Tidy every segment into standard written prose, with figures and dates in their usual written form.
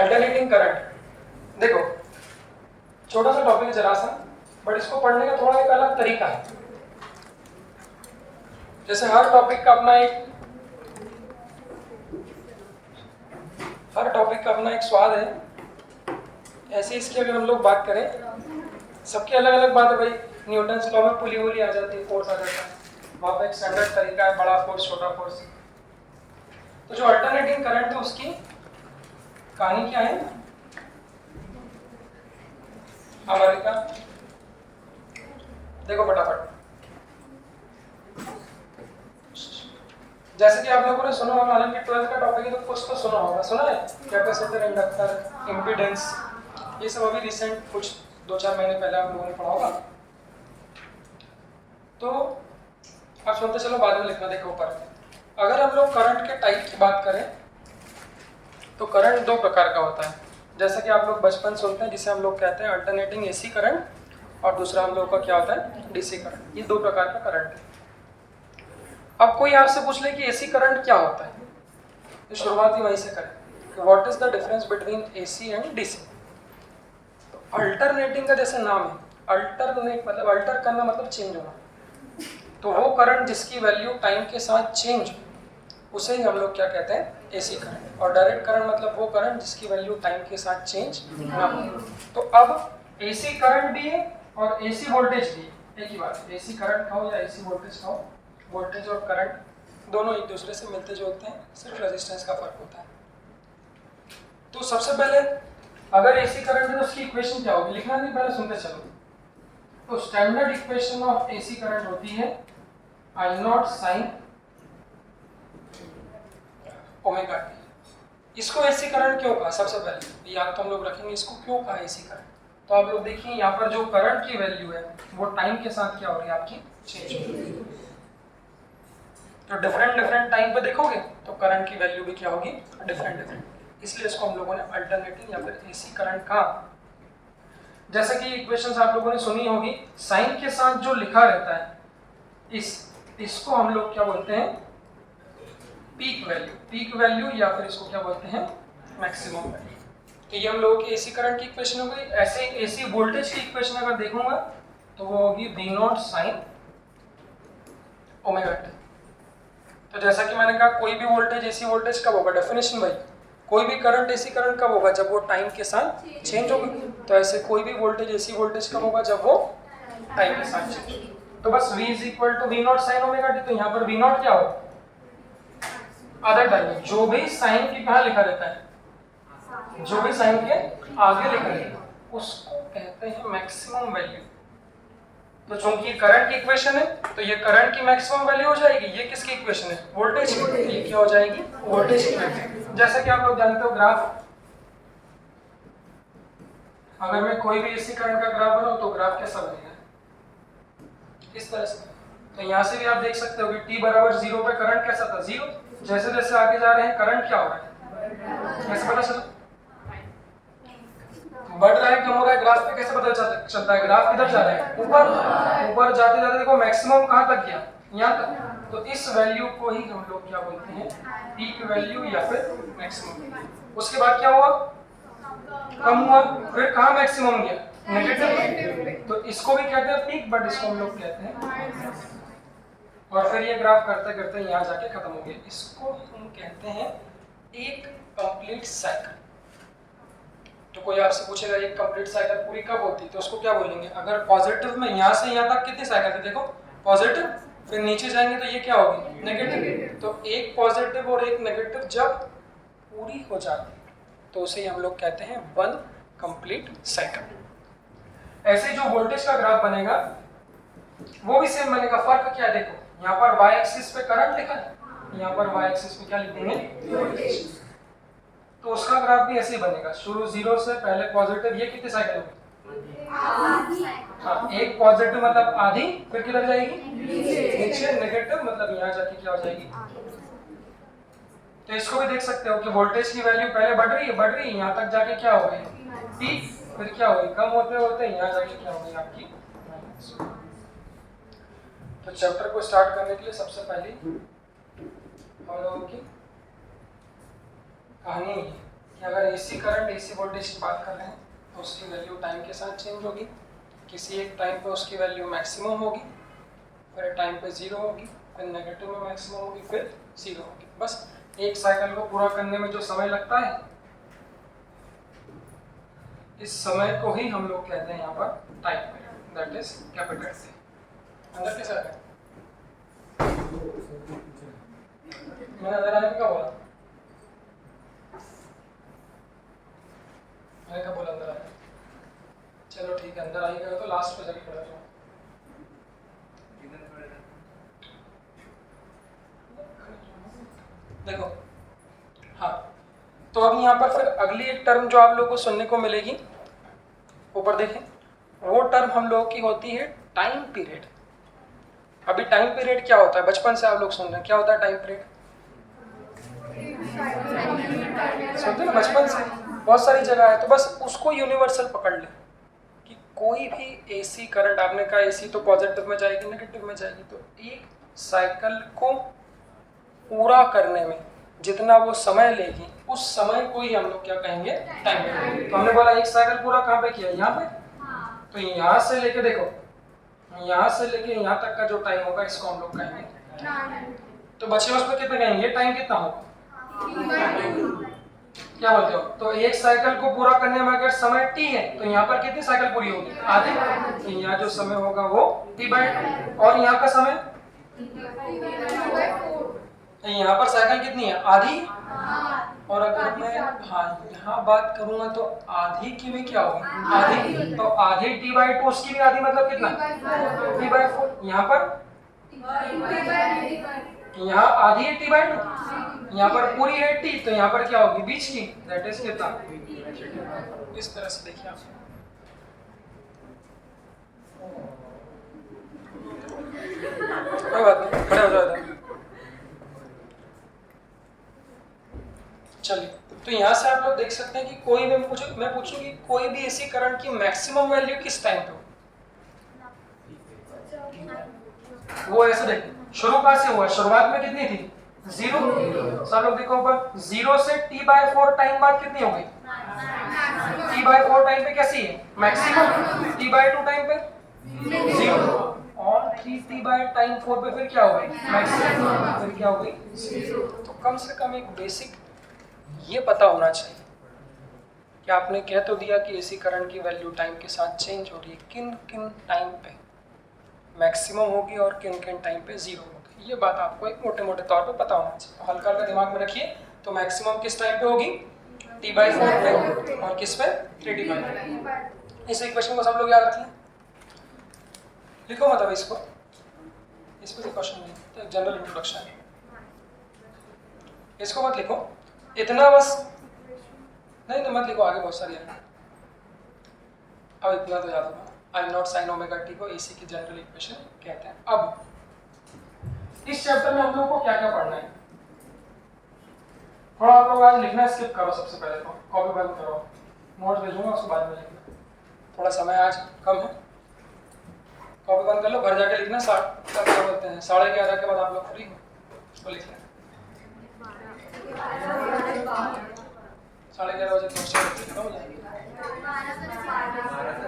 Alternating current. देखो छोटा सा टॉपिक जरा सा, बट इसको पढ़ने का थोड़ा एक अलग तरीका है। जैसे हर टॉपिक का अपना एक स्वाद है, ऐसे इसकी अगर हम लोग बात करें, सबकी अलग अलग बात है भाई। न्यूटन लॉ में पुली वुली आ जाती है, फोर्स आ जाता है, वहाँ पे एक स्टैंडर्ड तरीका है, बड़ा फोर्स छोटा फोर्स। तो जो अल्टरनेटिंग करंट है उसकी कहानी क्या है हमारे का, देखो फटाफट। जैसे कि आप लोगों ने सुना होगा, हालांकि 12th का टॉपिक है तो कुछ तो सुना होगा, सुना है कैपेसिटर, इंडक्टर, इम्पीडेंस, ये सब अभी रिसेंट कुछ 2-4 महीने पहले आप लोगों ने पढ़ा होगा। तो आप सुनते चलो, बाद में लिखना। देखो ऊपर, अगर हम लोग करंट के टाइप की बात करें तो करंट 2 प्रकार का होता है। जैसे कि आप लोग बचपन सुनते हैं, जिसे हम लोग कहते हैं अल्टरनेटिंग एसी करंट, और दूसरा हम लोग का क्या होता है, डीसी करंट। ये 2 प्रकार का करंट है। अब कोई आपसे पूछ ले कि एसी करंट क्या होता है, तो शुरुआत ही वहीं से करें। What is the difference between AC and DC. तो अल्टरनेटिंग का जैसे नाम है, अल्टरनेट मतलब अल्टर करना मतलब चेंज होना। तो वो करंट जिसकी वैल्यू टाइम के साथ चेंज हो, उसे ही हम लोग क्या कहते हैं, एसी करंट। और डायरेक्ट करंट मतलब वो करंट जिसकी वैल्यू टाइम के साथ चेंज ना हो। तो अब एसी करंट भी है और एसी वोल्टेज भी है, एक ही बात है। एसी करंट का हो या एसी वोल्टेज का हो, वोल्टेज और करंट दोनों एक दूसरे से मिलते जुलते हैं, सिर्फ रेजिस्टेंस का फर्क होता है। तो सबसे पहले अगर एसी करंट है तो उसकी इक्वेशन क्या होगी, लिखना नहीं, पहले सुनते चलो। तो standard equation of AC current होती है आई नॉट साइन ओमेगा टी। इसको एसी करंट क्यों कहा, सबसे पहले याद तो हम लोग रखेंगे इसको क्यों कहा एसी करंट। तो आप लोग देखिए यहाँ पर जो करंट की वैल्यू है वो टाइम के साथ क्या हो रही है, आपकी चेंज हो रही है। तो डिफरेंट टाइम पे देखोगे तो करंट की वैल्यू भी क्या होगी, डिफरेंट। इसलिए इसको हम लोगों ने अल्टरनेटिंग या फिर एसी करंट कहा। जैसे कि इक्वेशंस आप लोगों ने सुनी होगी, साइन के साथ जो लिखा रहता है इसको हम लोग क्या बोलते हैं, पीक वैल्यू या फिर इसको क्या बोलते हैं, मैक्सिमम वैल्यू। तो ये हम लोगों की एसी करंट की इक्वेशन हो गई। ऐसे एसी वोल्टेज की इक्वेशन अगर देखूंगा तो वो होगी V naught sine omega T. तो जैसा कि मैंने कहा, कोई भी वोल्टेज एसी वोल्टेज कब होगा, डेफिनेशन भाई, कोई भी करंट एसी करंट कब होगा, जब वो टाइम के साथ चेंज होगा। तो ऐसे कोई भी वोल्टेज एसी वोल्टेज कब होगा, जब वो टाइम के साथ चेंज होगा। तो बस V is equal to V naught sine omega T. तो यहाँ पर वी नॉट क्या होगा, अदर टाइम, जो भी साइन की कहाँ लिखा रहता है, जो भी साइन के आगे लिखा रहता है उसको कहते हैं मैक्सिमम वैल्यू। तो चूंकि करंट की इक्वेशन है तो ये करंट की मैक्सिमम वैल्यू हो जाएगी। ये किसकी इक्वेशन है, वोल्टेज की, तो ये क्या हो जाएगी, वोल्टेज की वैल्यू। जैसा कि आप लोग जानते हो ग्राफ, अगर मैं कोई भी एसी करंट का ग्राफ बनाऊं तो ग्राफ कैसा बनेगा, इस तरह से। तो यहाँ से भी आप देख सकते हो कि t बराबर 0 पे करंट कैसा था, 0। जैसे जैसे आगे जा रहे हैं करंट क्या हो रहा है, कैसे पता चला, बढ़ रहा है कम हो रहा है, ग्राफ पे कैसे पता चलता है, ग्राफ किधर जा रहा है, ऊपर जाते जाते देखो मैक्सिमम कहाँ तक गया, यहाँ तक। तो इस वैल्यू को ही हम लोग क्या बोलते हैं, पीक वैल्यू या फिर मैक्सिमम। उसके बाद क्या हुआ, कम हुआ, फिर कहाँ मैक्सिमम गया, नेगेटिव। तो इसको भी कहते हैं पीक, बट इसको हम लोग कहते हैं, और फिर ये ग्राफ करते करते यहाँ जाके खत्म हो गया। इसको हम कहते हैं एक कंप्लीट साइकिल। तो कोई आपसे पूछेगा एक कंप्लीट साइकिल पूरी कब होती है, तो उसको क्या बोलेंगे, अगर पॉजिटिव में यहाँ से यहाँ तक कितनी साइकिल थी, देखो पॉजिटिव, फिर नीचे जाएंगे तो ये क्या होगी, नेगेटिव। तो एक पॉजिटिव और एक नेगेटिव जब पूरी हो जाती है तो उसे हम लोग कहते हैं वन कंप्लीट साइकिल। ऐसे जो वोल्टेज का ग्राफ बनेगा वो भी सेम बनेगा। फर्क क्या है, देखो यहाँ पर y एक्सिस पे करंट लिखा है, यहाँ पर y एक्सिस पे क्या लिख देंगे, वोल्टेज। तो उसका ग्राफ भी ऐसे ही बनेगा, शुरू 0 से, पहले पॉजिटिव, ये कितनी साइकिल होगी, हाँ, एक पॉजिटिव मतलब आधी, फिर किधर जाएगी, नीचे, नेगेटिव मतलब यहाँ जाके क्या हो जाएगी। तो इसको भी देख सकते हो कि वोल्टेज की वैल्यू पहले बढ़ रही है, यहाँ तक जाके क्या हो गई, पीक, फिर क्या होगी, कम होते होते यहाँ जाके क्या होगी आपकी माइनस। तो चैप्टर को स्टार्ट करने के लिए सबसे पहले हम लोगों की कहानी है कि अगर एसी करंट एसी वोल्टेज की बात कर रहे हैं तो उसकी वैल्यू टाइम के साथ चेंज होगी। किसी एक टाइम पे उसकी वैल्यू मैक्सिमम होगी, फिर टाइम पे जीरो होगी, फिर नेगेटिव में मैक्सिमम होगी, फिर जीरो होगी। बस एक साइकिल को पूरा करने में जो समय लगता है, इस समय को ही हम लोग कहते हैं यहाँ पर time period, that is capital T. अंदर कैसा है? मैंने अंदर आने को क्या बोला? मैंने क्या बोला अंदर आने? चलो ठीक है, अंदर आइएगा तो लास्ट पे जाके खड़ा जाओ। देखो हाँ, तो अब यहाँ पर फिर अगली एक टर्म जो आप लोगों को सुनने को मिलेगी, ऊपर देखें, वो टर्म हम लोगों की होती है टाइम पीरियड। अभी टाइम पीरियड क्या होता है? बचपन से आप लोग सुन रहे हैं, क्या होता है टाइम पीरियड? सुनते ना बचपन से, बहुत सारी जगह है। तो बस उसको यूनिवर्सल पकड़ ले कि कोई भी एसी करंट, आपने कहा एसी तो पॉजिटिव में जाएगी नेगेटिव में जाएगी, तो एक साइकिल को पूरा करने में जितना वो समय लेगी, उस समय को ही हम लोग क्या कहेंगे? Time period. तो हमने बोला एक साइकिल पूरा कहाँ पे किया? यहाँ पे। तो यहाँ से लेके देखो, यहाँ से लेके यहाँ तक का जो टाइम होगा इसको हम लोग कहेंगे। तो बचे उसमें कितने कहेंगे? टाइम कितना होगा? क्या बोलते हो? तो एक साइकिल को पूरा करने में अगर समय t है तो यहाँ पर कितनी साइकिल पूरी होगी? आधी। तो यहाँ जो समय होगा वो t/2, और यहाँ का समय यहाँ पर साइकिल कितनी है? आधी। और अगर मैं यहाँ बात करूंगा तो आधी की भी क्या होगी? आधी। तो आधी t/2, उसकी भी आधी मतलब कितना? t/4। यहाँ पर यहाँ आधी है t/2, यहाँ पर पूरी है t, तो यहाँ पर क्या होगी? बीच की, दैट इज कितना? इस तरह से देखिए आप। कोई बात नहीं, खड़े हो जाओ। चलिए, तो यहाँ से आप लोग देख सकते हैं कि कोई भी मैं पूछूं कि कोई भी एसी करंट की मैक्सिमम वैल्यू किस टाइम पे हो? वो ऐसे देखिए, शुरू कहाँ से हुआ? शुरुआत में कितनी थी? 0। सब लोग देखो ऊपर, 0 से t/4 टाइम बाद कितनी हो गई? t/4 टाइम पे कैसी है? मैक्सिमम। t/2 टाइम पे 0, और 3t/4 पे फिर क्या हो गई? मैक्सिमम। फिर क्या हो गई? 0। तो कम से कम एक बेसिक ये पता होना चाहिए कि आपने कह तो दिया कि एसी करंट की वैल्यू टाइम के साथ चेंज हो रही है, किन किन टाइम पे मैक्सिमम होगी और किन किन टाइम पे 0 होगी। ये बात आपको एक मोटे मोटे तौर पे पता होना चाहिए। तो हल्का हल्का दिमाग में रखिए। तो मैक्सिमम किस टाइम पे होगी? t/4 पे, और किस पे? 3t/4। इस इक्वेशन को सब लोग याद रख लें। लिखो मतलब इसको, इस पे क्वेश्चन नहीं, तो जनरल इंट्रोडक्शन है, इसको मत लिखो, इतना बस। नहीं मत लिखो, आगे बहुत सारी है। अब इतना तो याद होगा, I0 sin ओमेगा t को एसी की जनरल इक्वेशन कहते हैं। अब इस चैप्टर में हम लोग को क्या क्या पढ़ना है? थोड़ा आप लोग आज लिखना स्किप करो। सबसे पहले तो कॉपी बंद करो, नोट भेजूंगा उसको बाद में लिखना। थोड़ा समय आज कम है, कॉपी बंद कर लो, घर जाके लिखना। क्या बोलते हैं, 11:30 के बाद आप लोग फ्री हो, उसको लिख लेना। 11:30 बजे क्वेश्चन खत्म हो जाएंगे।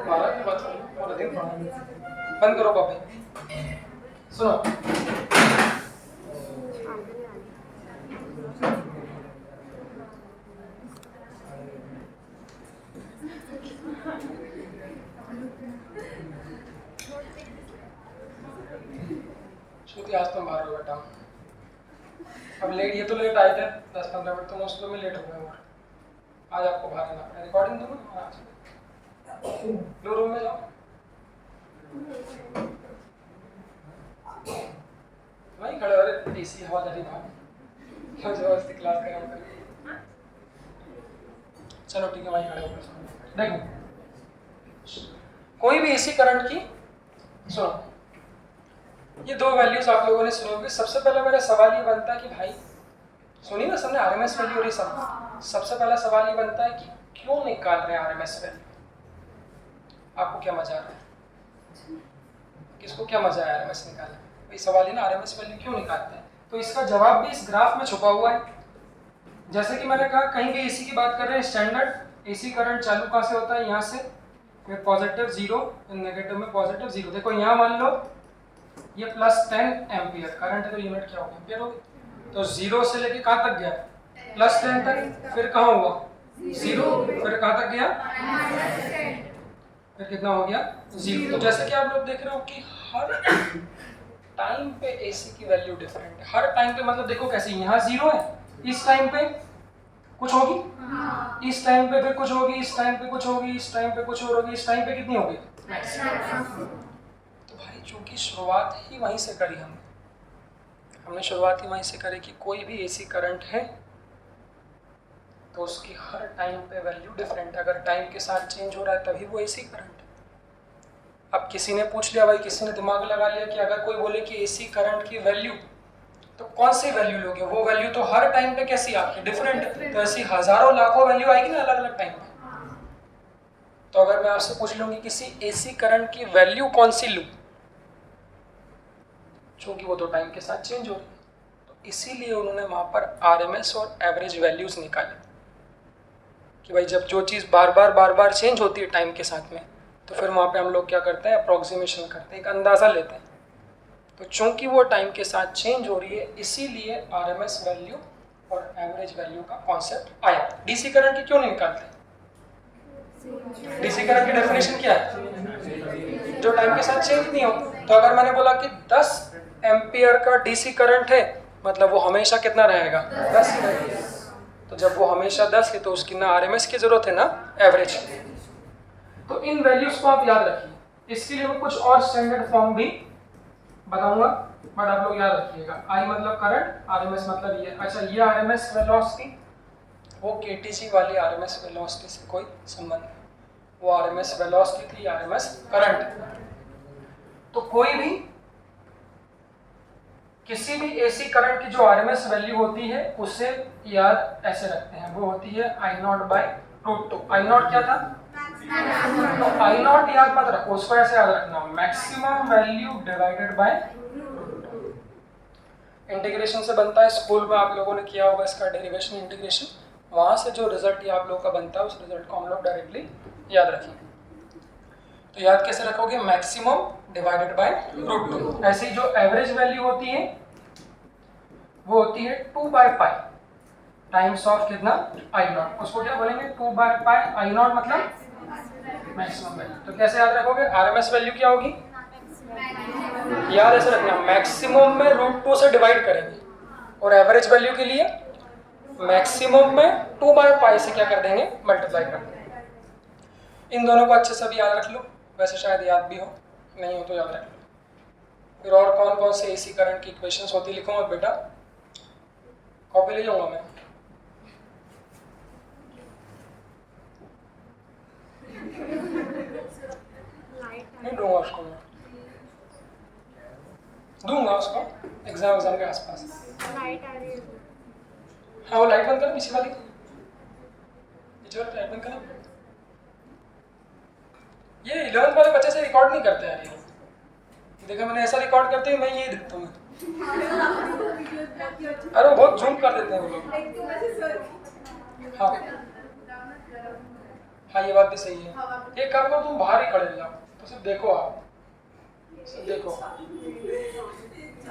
12 के बाद पूरा दिन पढ़ना। बंद करो कॉपी, सुनो। श्रुति आज तुम बाहर हो बेटा। अब लेट, ये तो लेट आए थे 10-15 मिनट, तो मौसम में लेट हो गए। और आज आपको बाहर आना पड़ा। रिकॉर्डिंग दूंगा आज। लो रूम में जाओ। वहीं खड़े हो रहे, एसी हवा जा रही बाहर, क्या जबरदस्ती क्लास खराब कर। चलो ठीक है, वहीं खड़े हो। देखो, कोई भी एसी करंट की, सुनो, ये दो वैल्यूज आप लोगों ने सुनी होगी। सबसे पहला मेरा सवाल ये बनता है कि भाई, सुनिए ना सबने, आरएमएस वैल्यू और ये सब। सबसे पहला सवाल ये बनता है कि क्यों निकाल रहे हैं आरएमएस वैल्यू? आपको क्या मजा आ रहा है? किसको क्या मजा आया आरएमएस निकालने में? भाई सवाल है ना, आरएमएस वैल्यू क्यों निकालते हैं? तो इसका जवाब भी इस ग्राफ में छुपा हुआ है। जैसे कि मैंने कहा कहीं भी एसी की बात कर रहे हैं, स्टैंडर्ड एसी करंट चालू कहाँ से होता है, यहाँ से, फिर पॉजिटिव 0, नेगेटिव में पॉजिटिव 0। देखो यहाँ मान लो ये +10 एम्पियर करंट है, तो यूनिट क्या होगी, एम्पियर होगी। तो 0 से लेके कहाँ तक गया, +10 तक, फिर कहाँ हुआ 0, फिर कहाँ तक गया, फिर कितना हो गया 0। तो जैसे कि आप लोग देख रहे हो कि हर टाइम पे एसी की वैल्यू डिफरेंट है, हर टाइम पे, मतलब देखो कैसे, यहाँ 0 है, इस टाइम पे कुछ होगी, इस टाइम पे फिर कुछ होगी, इस टाइम पे कुछ होगी, इस टाइम पे कुछ और होगी, इस टाइम पे कितनी होगी। तो भाई चूंकि शुरुआत ही वहीं से करी हमने शुरुआत ही वहीं से करी कि कोई भी एसी करंट है तो उसकी हर टाइम पे वैल्यू डिफरेंट है। अगर टाइम के साथ चेंज हो रहा है तभी वो एसी करंट है। अब किसी ने पूछ लिया भाई, किसी ने दिमाग लगा लिया कि अगर कोई बोले कि एसी करंट की वैल्यू, तो कौन सी वैल्यू लोगे, वो वैल्यू तो हर टाइम पे कैसी आपकी डिफरेंट है, तो ऐसी हजारों लाखों वैल्यू आएगी ना अलग अलग टाइम पे। तो अगर मैं आपसे पूछ लूंगी किसी एसी करंट की वैल्यू कौन सी लूं, क्योंकि वो तो टाइम के साथ चेंज हो रही है, तो इसीलिए उन्होंने वहां पर आरएमएस और एवरेज वैल्यूज निकाली कि भाई जब जो चीज़ बार बार चेंज होती है टाइम के साथ में, तो फिर वहाँ पे हम लोग क्या करते हैं, अप्रोक्सीमेशन करते हैं, एक अंदाज़ा लेते हैं। तो चूंकि वो टाइम के साथ चेंज हो रही है, इसीलिए आरएमएस वैल्यू और एवरेज वैल्यू का कॉन्सेप्ट आया। डीसी करंट की क्यों नहीं निकालते, डीसी करंट की डेफिनेशन क्या है, जो टाइम के साथ चेंज नहीं हो। तो अगर मैंने बोला कि 10 एम्पियर का डीसी करंट है, मतलब वो हमेशा कितना रहेगा, 10 रहेगा। तो जब वो हमेशा 10 है तो उसकी ना आरएमएस की जरूरत है ना एवरेज। तो इन वैल्यूज को आप याद रखिए, इसके लिए मैं कुछ और स्टैंडर्ड फॉर्म भी बताऊंगा, बट आप लोग याद रखिएगा। आई मतलब करंट, आरएमएस मतलब ये। अच्छा, ये आरएमएस वेलोसिटी, वो केटीजी वाली आरएमएस वेलोसिटी से कोई संबंध नहीं, वो आरएमएस वेलोसिटी थी, आरएमएस करंट। तो कोई भी किसी भी एसी करंट की जो आरएमएस वैल्यू होती है उसे याद ऐसे रखते हैं, वो होती है I0/√2। I0 क्या था, तो I0 याद मत रखो, उसको ऐसे याद रखना, maximum value divided bye integration से बनता है। स्कूल में आप लोगों ने किया होगा इसका डेरिवेशन इंटीग्रेशन, वहां से जो रिजल्ट ये आप लोगों का बनता है उस रिजल्ट को हम लोग डायरेक्टली याद रखेंगे। तो याद कैसे रखोगे, मैक्सिमम डिवाइडेड बाय √2। ऐसी जो एवरेज वैल्यू होती है वो होती है 2/π टाइम्स ऑफ कितना, I0। उसको क्या बोलेंगे, 2/π I0 मतलब मैक्सिमम वैल्यू। तो कैसे याद रखोगे, आरएमएस वैल्यू क्या होगी, याद ऐसे रखना, मैक्सिमम में √2 से डिवाइड करेंगे, और एवरेज वैल्यू के लिए मैक्सिमम में 2/π से क्या कर देंगे, मल्टीप्लाई कर देंगे। इन दोनों को अच्छे से भी याद रख लो, वैसे शायद याद भी हो, नहीं हो तो याद रख लो। फिर और कौन कौन से एसी करंट की इक्वेशंस होती लिखो मत बेटा, कॉपी ले जाऊंगा मैं। नहीं दूंगा उसको, मैं दूंगा उसको एग्जाम के आसपास। लाइट आ रही है। हाँ वो लाइट बंद कर, पीछे वाली लाइट बंद कर। ये 11th वाले बच्चे से रिकॉर्ड नहीं करते हैं ये, देखा मैंने ऐसा रिकॉर्ड करते हैं, मैं ये दिखता हूँ। अरे वो बहुत जूम कर देते हैं वो लोग। हाँ हाँ ये बात भी सही है। एक काम करो, तुम बाहर ही खड़े हो जाओ, तो सिर्फ देखो, आप सिर्फ देखो।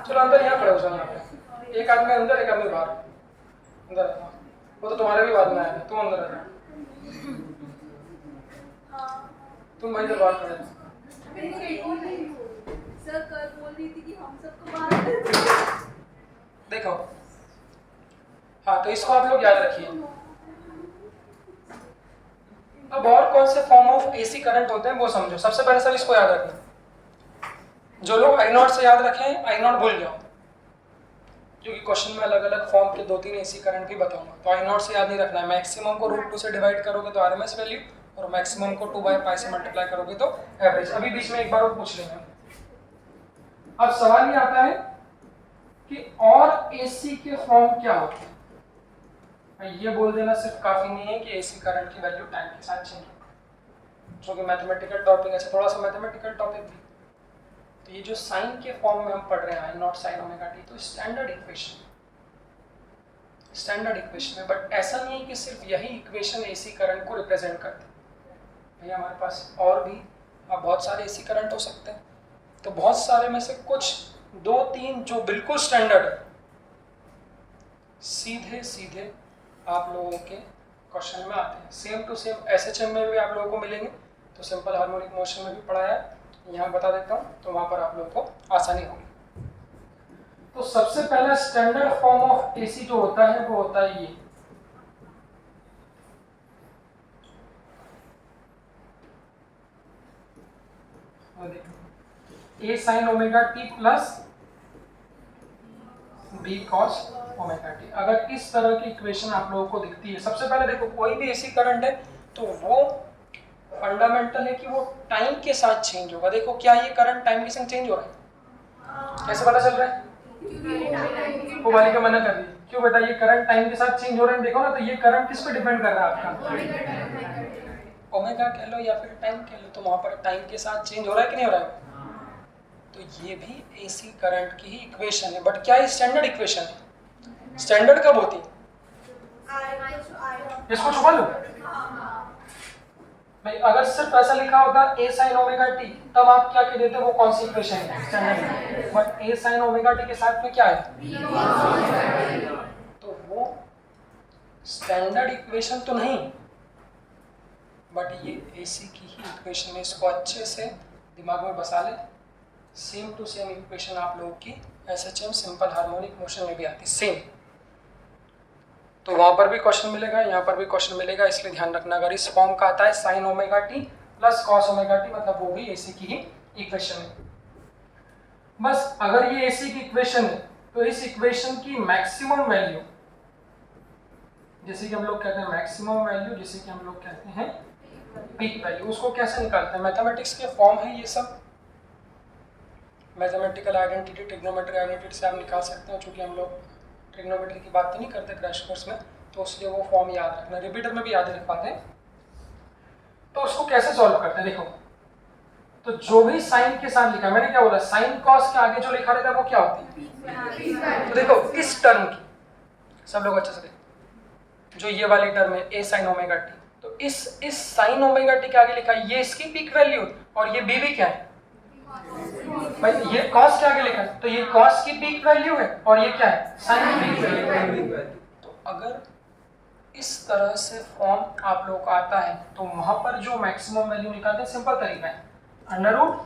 चलो अंदर यहाँ खड़े हो जाओ, यहाँ पे एक आदमी अंदर एक आदमी बाहर। अंदर आ, वो तो तुम्हारे भी बाद में आएगा, तुम अंदर आ जाओ, तुम वहीं से बाहर खड़े हो। सर कल बोल रही थी कि हम सबको बाहर देखो। हाँ तो इसको आप लोग याद रखिए। अब और कौन से फॉर्म ऑफ एसी करंट होते हैं वो समझो। सबसे पहले सर इसको याद रखना, जो लोग I0 से याद रखें I0 भूल जाओ, क्योंकि क्वेश्चन में अलग अलग फॉर्म के 2-3 एसी करंट भी बताऊंगा। तो I0 से याद नहीं रखना है, मैक्सिमम को √2 से डिवाइड करोगे तो आरएमएस वैल्यू, और मैक्सिमम को 2/π से मल्टीप्लाई करोगे तो एवरेज। अभी बीच में एक बार और पूछ लेंगे। अब सवाल ये आता है कि और एसी के फॉर्म क्या होते हैं। ये बोल देना सिर्फ काफी नहीं है कि एसी करंट की वैल्यू टाइम के साथ चेंज होगी, जो कि मैथमेटिकल टॉपिक है, थोड़ा सा मैथमेटिकल टॉपिक भी। तो ये जो साइन के फॉर्म में हम पढ़ रहे हैं I0 sin ω t, तो स्टैंडर्ड इक्वेशन, स्टैंडर्ड इक्वेशन है, बट ऐसा नहीं है कि सिर्फ यही इक्वेशन एसी करंट को रिप्रेजेंट करती है। भैया हमारे पास और भी बहुत सारे एसी करंट हो सकते हैं, तो बहुत सारे में से कुछ 2-3 जो बिल्कुल स्टैंडर्ड है, सीधे सीधे आप लोगों के क्वेश्चन में आते हैं। सेम टू सेम एसएचएम में भी आप लोगों को मिलेंगे, तो सिंपल हार्मोनिक मोशन में भी पढ़ाया है, यहाँ बता देता हूँ, तो वहाँ पर आप लोगों को आसानी होगी। तो सबसे पहला स्टैंडर्ड फॉर्म ऑफ एसी जो होता है वो होता है ये, A sine omega T plus B cos omega T. अगर इस तरह की इक्वेशन आप लोगों को दिखती है, सबसे पहले देखो कोई भी एसी करंट है तो वो फंडामेंटल है कि वो टाइम के साथ चेंज होगा। देखो क्या ये करंट टाइम के संग चेंज हो रहा है? कैसे पता चल रहा है? वो वाली का मना कर दी, क्यों बेटा? ये करंट टाइम के साथ चेंज हो रहा है, देखो ना, तो ये करंट किस पे डिपेंड कर रहा है आपका? ओमेगा कह लो या फिर टाइम कह लो, तो वहां पर टाइम के साथ चेंज हो रहा है कि नहीं हो रहा है? तो ये भी एसी करंट की ही इक्वेशन है, बट क्या ये स्टैंडर्ड इक्वेशन है? स्टैंडर्ड कब होती? इसको छुपा लो भाई, अगर सिर्फ ऐसा लिखा होता ए साइन ओमेगा टी, तब आप क्या कह देते? वो कौन सी इक्वेशन है? Standard. But A sine omega T के साथ में क्या है? तो वो स्टैंडर्ड इक्वेशन तो नहीं, बट ये एसी की ही इक्वेशन है। इसको अच्छे से दिमाग में बसा ले। सेम टू सेम इक्वेशन आप लोगों की एसएचएम सिंपल हार्मोनिक मोशन में भी आती है, सेम। तो वहां पर भी क्वेश्चन मिलेगा, यहाँ पर भी क्वेश्चन मिलेगा, इसलिए ध्यान रखना। अगर इस फॉर्म का आता है sign omega T plus cos omega T, मतलब वो भी एसी की ही इक्वेशन है। बस अगर ये एसी की इक्वेशन है तो इस इक्वेशन की मैक्सिमम वैल्यू, जैसे कि हम लोग कहते हैं मैक्सिमम वैल्यू, जिसे कि हम लोग कहते हैं पीक वैल्यू, उसको कैसे निकालते हैं? मैथमेटिक्स के फॉर्म है ये सब, मैथमेटिकल आइडेंटिटी, ट्रिग्नोमेट्रिक आइडेंटिटी से आप निकाल सकते हैं। चूंकि हम लोग ट्रिग्नोमेट्री की बात तो नहीं करते क्रैश कोर्स में, तो इसलिए वो फॉर्म याद रखना, रिपीटर में भी याद रख पाते हैं। तो उसको कैसे सॉल्व करते हैं? देखो, तो जो भी साइन के साथ लिखा, मैंने क्या बोला, साइन कॉस के आगे जो लिखा रहता है वो क्या होती है? तो देखो इस टर्म की सब लोग अच्छे से देखो, जो ये वाली टर्म है ए साइन ओमेगा टी, तो इस साइन ओमेगा टी के आगे लिखा है, ये इसकी पीक वैल्यू, और ये बी भी क्या है भाई? ये कॉस के आगे लिखा है, तो ये कॉस की पीक वैल्यू है, और ये क्या है? साइन की पीक वैल्यू। तो अगर इस तरह से फॉर्म आप लोग का आता है, तो वहां पर जो मैक्सिमम वैल्यू निकालते हैं, सिंपल तरीका है, अंडर रूट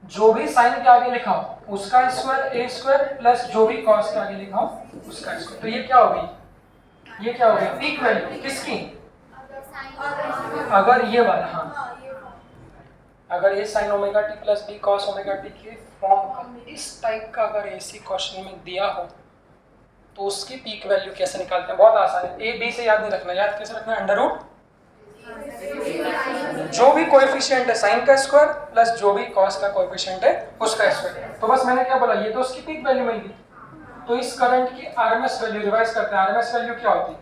जो भी साइन के आगे लिखा हो उसका स्क्वायर ए स्क्वायर प्लस जो भी कॉस के आगे लिखा हो उसका स्क्वायर। तो ये क्या हो गई? ये क्या हो गई? पीक वैल्यू किसकी? अगर ये वाला, हाँ, अगर ये sine omega T plus B cos omega T के फॉर्म इस टाइप का अगर एसी क्वेश्चन में दिया हो, तो उसकी पीक वैल्यू कैसे निकालते हैं? बहुत आसान है, ए बी से याद नहीं रखना। याद कैसे रखना है? अंडर रूट जो भी कोएफिशिएंट है साइन का स्क्वायर प्लस जो भी कॉस का कोएफिशिएंट है उसका स्क्वायर। तो बस मैंने क्या बोला, ये तो उसकी पीक वैल्यू मिल गई। तो इस करंट की आरएमएस वैल्यू रिवाइज करते हैं। आरएमएस वैल्यू क्या होती है?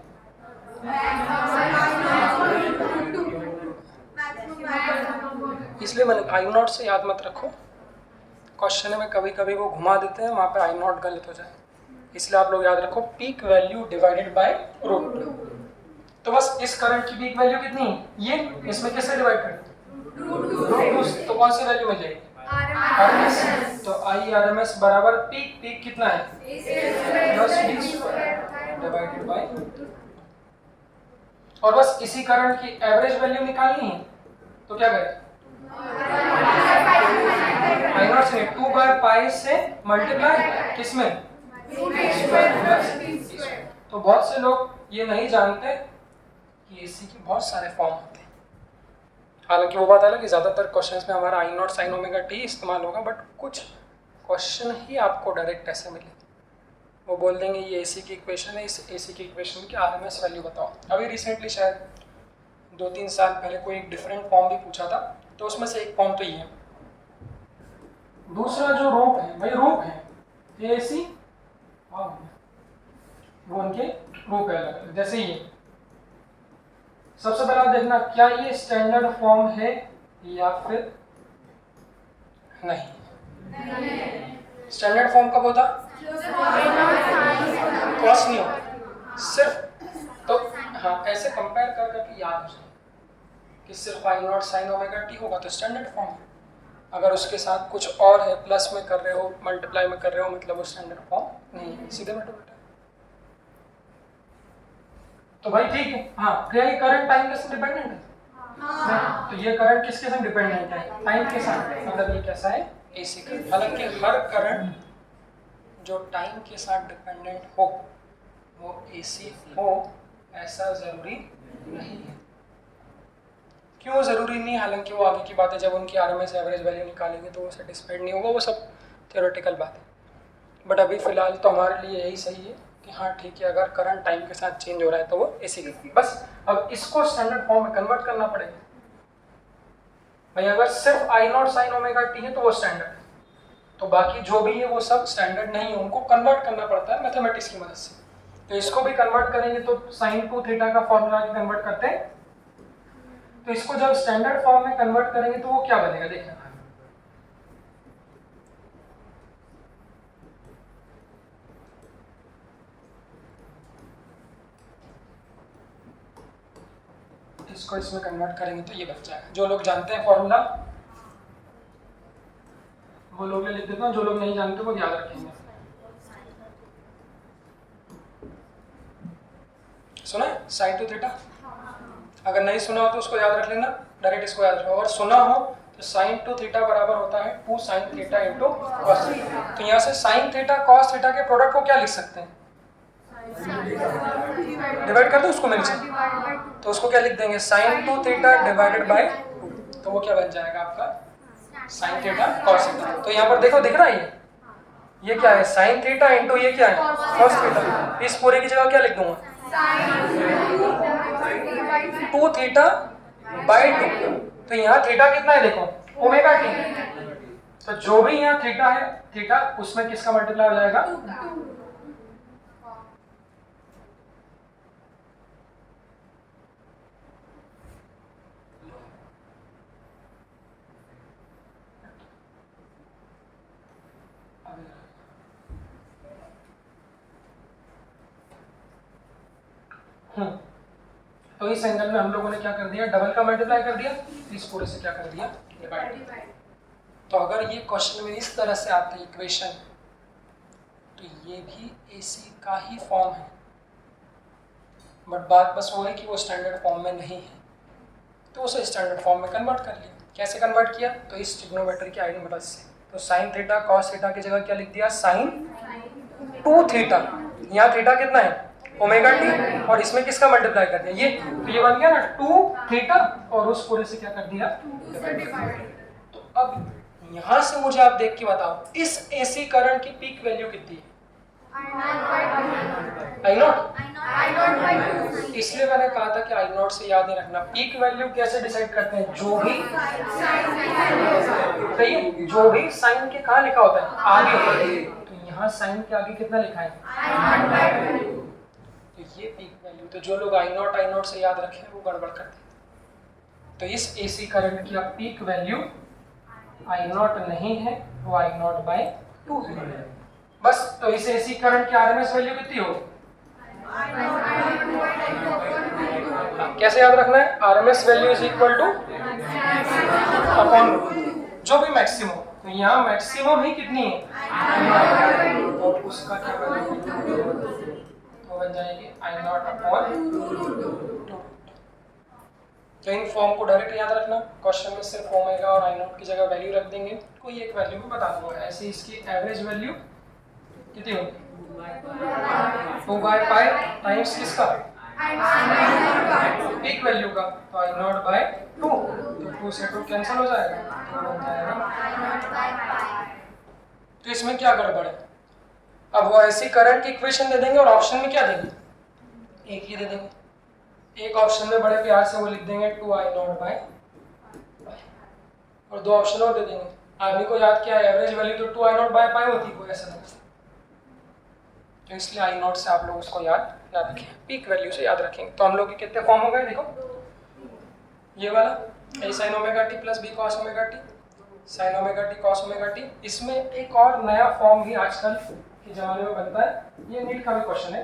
इसलिए मैंने आई नॉट से याद मत रखो, क्वेश्चन में कभी कभी वो घुमा देते हैं, वहाँ पे आई नॉट गलत हो जाए, इसलिए आप लोग याद रखो peak value divided by root. तो बस इस करंट की पीक वैल्यू कितनी है? ये, इसमें किससे डिवाइड करें? रूट। तो कौन सी वैल्यू मिल जाएगी? आरएमएस। तो आई आरएमएस बराबर पीक, पीक कितना है? Plus B square divided by. और बस इसी करंट की एवरेज वैल्यू निकालनी है, तो क्या करें? आई नॉट से 2/पाई से मल्टीप्लाई किसमें? तो बहुत से लोग ये नहीं जानते कि एसी के बहुत सारे फॉर्म होते हैं। हालांकि वो बात अलग कि ज़्यादातर क्वेश्चंस में हमारा आई नॉट साइन ओमेगा टी इस्तेमाल होगा, बट कुछ क्वेश्चन ही आपको डायरेक्ट ऐसे मिले, वो बोल देंगे ये एसी की इक्वेशन है, इस एसी की इक्वेशन की आरएमएस वैल्यू बताओ। अभी रिसेंटली शायद 2-3 साल पहले कोई एक डिफरेंट फॉर्म भी पूछा था, तो उसमें से एक फॉर्म तो ये है। दूसरा जो रूप है, भाई रूप है एसी, वो उनके रूप है अलग अलग। जैसे ये सबसे पहले आप देखना, क्या ये स्टैंडर्ड फॉर्म है या फिर नहीं? स्टैंडर्ड फॉर्म कब होता? कॉस नहीं होता, सिर्फ तो हाँ ऐसे कंपेयर कर करके याद हो जाए कि सिर्फ आई नॉट साइन ओमेगा टी होगा तो स्टैंडर्ड फॉर्म है, अगर उसके साथ कुछ और है, प्लस में कर रहे हो, मल्टीप्लाई में कर रहे हो, मतलब वो स्टैंडर्ड फॉर्म नहीं है। सीधे बैठो बेटा। तो भाई ठीक है। हाँ क्या ये करंट टाइम के साथ डिपेंडेंट है? हाँ। तो ये करंट किसके साथ डिपेंडेंट है? टाइम के साथ, मतलब ये कैसा है? AC current. हालांकि हर करंट जो टाइम के साथ डिपेंडेंट हो वो एसी हो ऐसा जरूरी नहीं है। क्यों जरूरी नहीं? हालांकि वो आगे की बात है, जब उनकी आरएमएस एवरेज वैल्यू निकालेंगे तो वो सेटिस्फाइड नहीं होगा, वो सब थ्योरेटिकल बात है। बट अभी फिलहाल तो हमारे लिए यही सही है कि हाँ ठीक है, अगर करंट टाइम के साथ चेंज हो रहा है तो वो एसी का। बस अब इसको स्टैंडर्ड फॉर्म में कन्वर्ट करना पड़ेगा भाई। अगर सिर्फ आई नॉट साइन ओमेगा टी है तो वो स्टैंडर्ड है, तो बाकी जो भी है वो सब स्टैंडर्ड नहीं है, उनको कन्वर्ट करना पड़ता है मैथमेटिक्स की मदद से। तो इसको भी कन्वर्ट करेंगे तो साइन टू थीटा का फॉर्मूला कन्वर्ट करते हैं, तो इसको जब स्टैंडर्ड फॉर्म में कन्वर्ट करेंगे तो वो क्या बनेगा देखना। इसको इसमें कन्वर्ट करेंगे तो ये बच जाएगा। जो लोग जानते हैं फॉर्मूला वो लोग लिख देता हूँ, जो लोग नहीं जानते वो याद रखेंगे। सुना है साइन टू थीटा? अगर नहीं सुना हो तो उसको याद रख लेना, डायरेक्ट इसको याद रखो। अगर सुना हो तो साइन टू थीटा बराबर होता है 2 sine theta into cos theta. तो यहाँ से साइन थीटा कॉस थीटा के प्रोडक्ट को क्या लिख सकते हैं? डिवाइड कर दो उसको मेरे से, तो उसको क्या लिख देंगे? Sign to theta divided by 2, तो वो क्या बन जाएगा आपका? Sine theta cos theta. तो यहाँ पर देखो दिख रहा है ये क्या है? साइन थीटा इंटू ये क्या है? Cos theta. इस पूरे की जगह क्या लिख दूंगा? 2 थीटा बाई 2। तो यहाँ थीटा कितना है देखो? Omega T. तो जो भी यहाँ थीटा है, थीटा उसमें किसका मल्टीप्लाई हो जाएगा? तो इस एंगल में हम लोगों ने क्या कर दिया? डबल का मल्टीप्लाई कर दिया, इस पूरे से क्या कर दिया? डिवाइड। तो अगर ये क्वेश्चन में इस तरह से आते हैं इक्वेशन, तो ये भी एसी का ही फॉर्म है, बट बात बस वो है कि वो स्टैंडर्ड फॉर्म में नहीं है, तो उसे स्टैंडर्ड फॉर्म में कन्वर्ट कर लिया। कैसे कन्वर्ट किया? तो इस ट्रिग्नोमेट्री की आइडिया मदद से। तो साइन थीटा कॉस थीटा की जगह क्या लिख दिया? Sign 2 theta. यहाँ थीटा कितना है? ओमेगा टी, और इसमें किसका मल्टीप्लाई कर दिया? ये, तो ये बन गया ना 2 थीटा, और उस पूरे से क्या कर दिया? तो अब यहाँ से मुझे आप देख के बताओ, इस एसी करंट की पीक वैल्यू कितनी है? आई नॉट। इसलिए मैंने कहा था कि आई नॉट से याद नहीं रखना। पीक वैल्यू कैसे डिसाइड करते हैं? जो भी सही, जो भी साइन के कहाँ लिखा होता है? आगे। तो यहाँ साइन के आगे कितना लिखा है? तो ये पीक वैल्यू। तो जो लोग आई नॉट से याद रखें वो गड़बड़ करते हैं। तो इस एसी करंट की पीक वैल्यू आई नॉट नहीं है, वो आई नॉट बाई 2 है बस। तो इस एसी करंट की आरएमएस वैल्यू कितनी हो? कैसे याद रखना है? RMS value is equal two upon जो भी मैक्सिमम। तो यहाँ मैक्सिमम ही कितनी है? और उसका क्या बन जाएगी? आई नॉट अपॉन 2। तो इन फॉर्म को डायरेक्ट याद रखना। क्वेश्चन में सिर्फ ओमेगा और आई नॉट की जगह वैल्यू रख देंगे, कोई एक वैल्यू भी बता दूंगा। ऐसे इसकी एवरेज वैल्यू कितनी होगी? 2/पाई टाइम्स किसका? पीक वैल्यू का। तो आई नॉट बाय 2, तो 2 से 2 कैंसिल हो जाएगा, तो बन जाएगा। तो इसमें क्या गड़बड़ है? अब वो ऐसी करंट की इक्वेशन दे देंगे और ऑप्शन में क्या देंगे? एक ही दे देंगे। एक ऑप्शन में बड़े प्यार से वो लिख देंगे 2i0/, और 2 ऑप्शन और दे देंगे। आदमी को याद क्या है? एवरेज वैल्यू तो 2i0/पाई होती है, कोई ऐसा नहीं। तो इसलिए आई नॉट से आप लोग उसको याद रखें, पीक वैल्यू से याद रखेंगे। तो हम लोग के कितने फॉर्म हो गए देखो? ये वाला a sin omega T plus b cos omega T, sin omega T cos omega T. इसमें एक और नया फॉर्म भी आजकल के ज़माने में बनता है, ये नीट का भी क्वेश्चन है।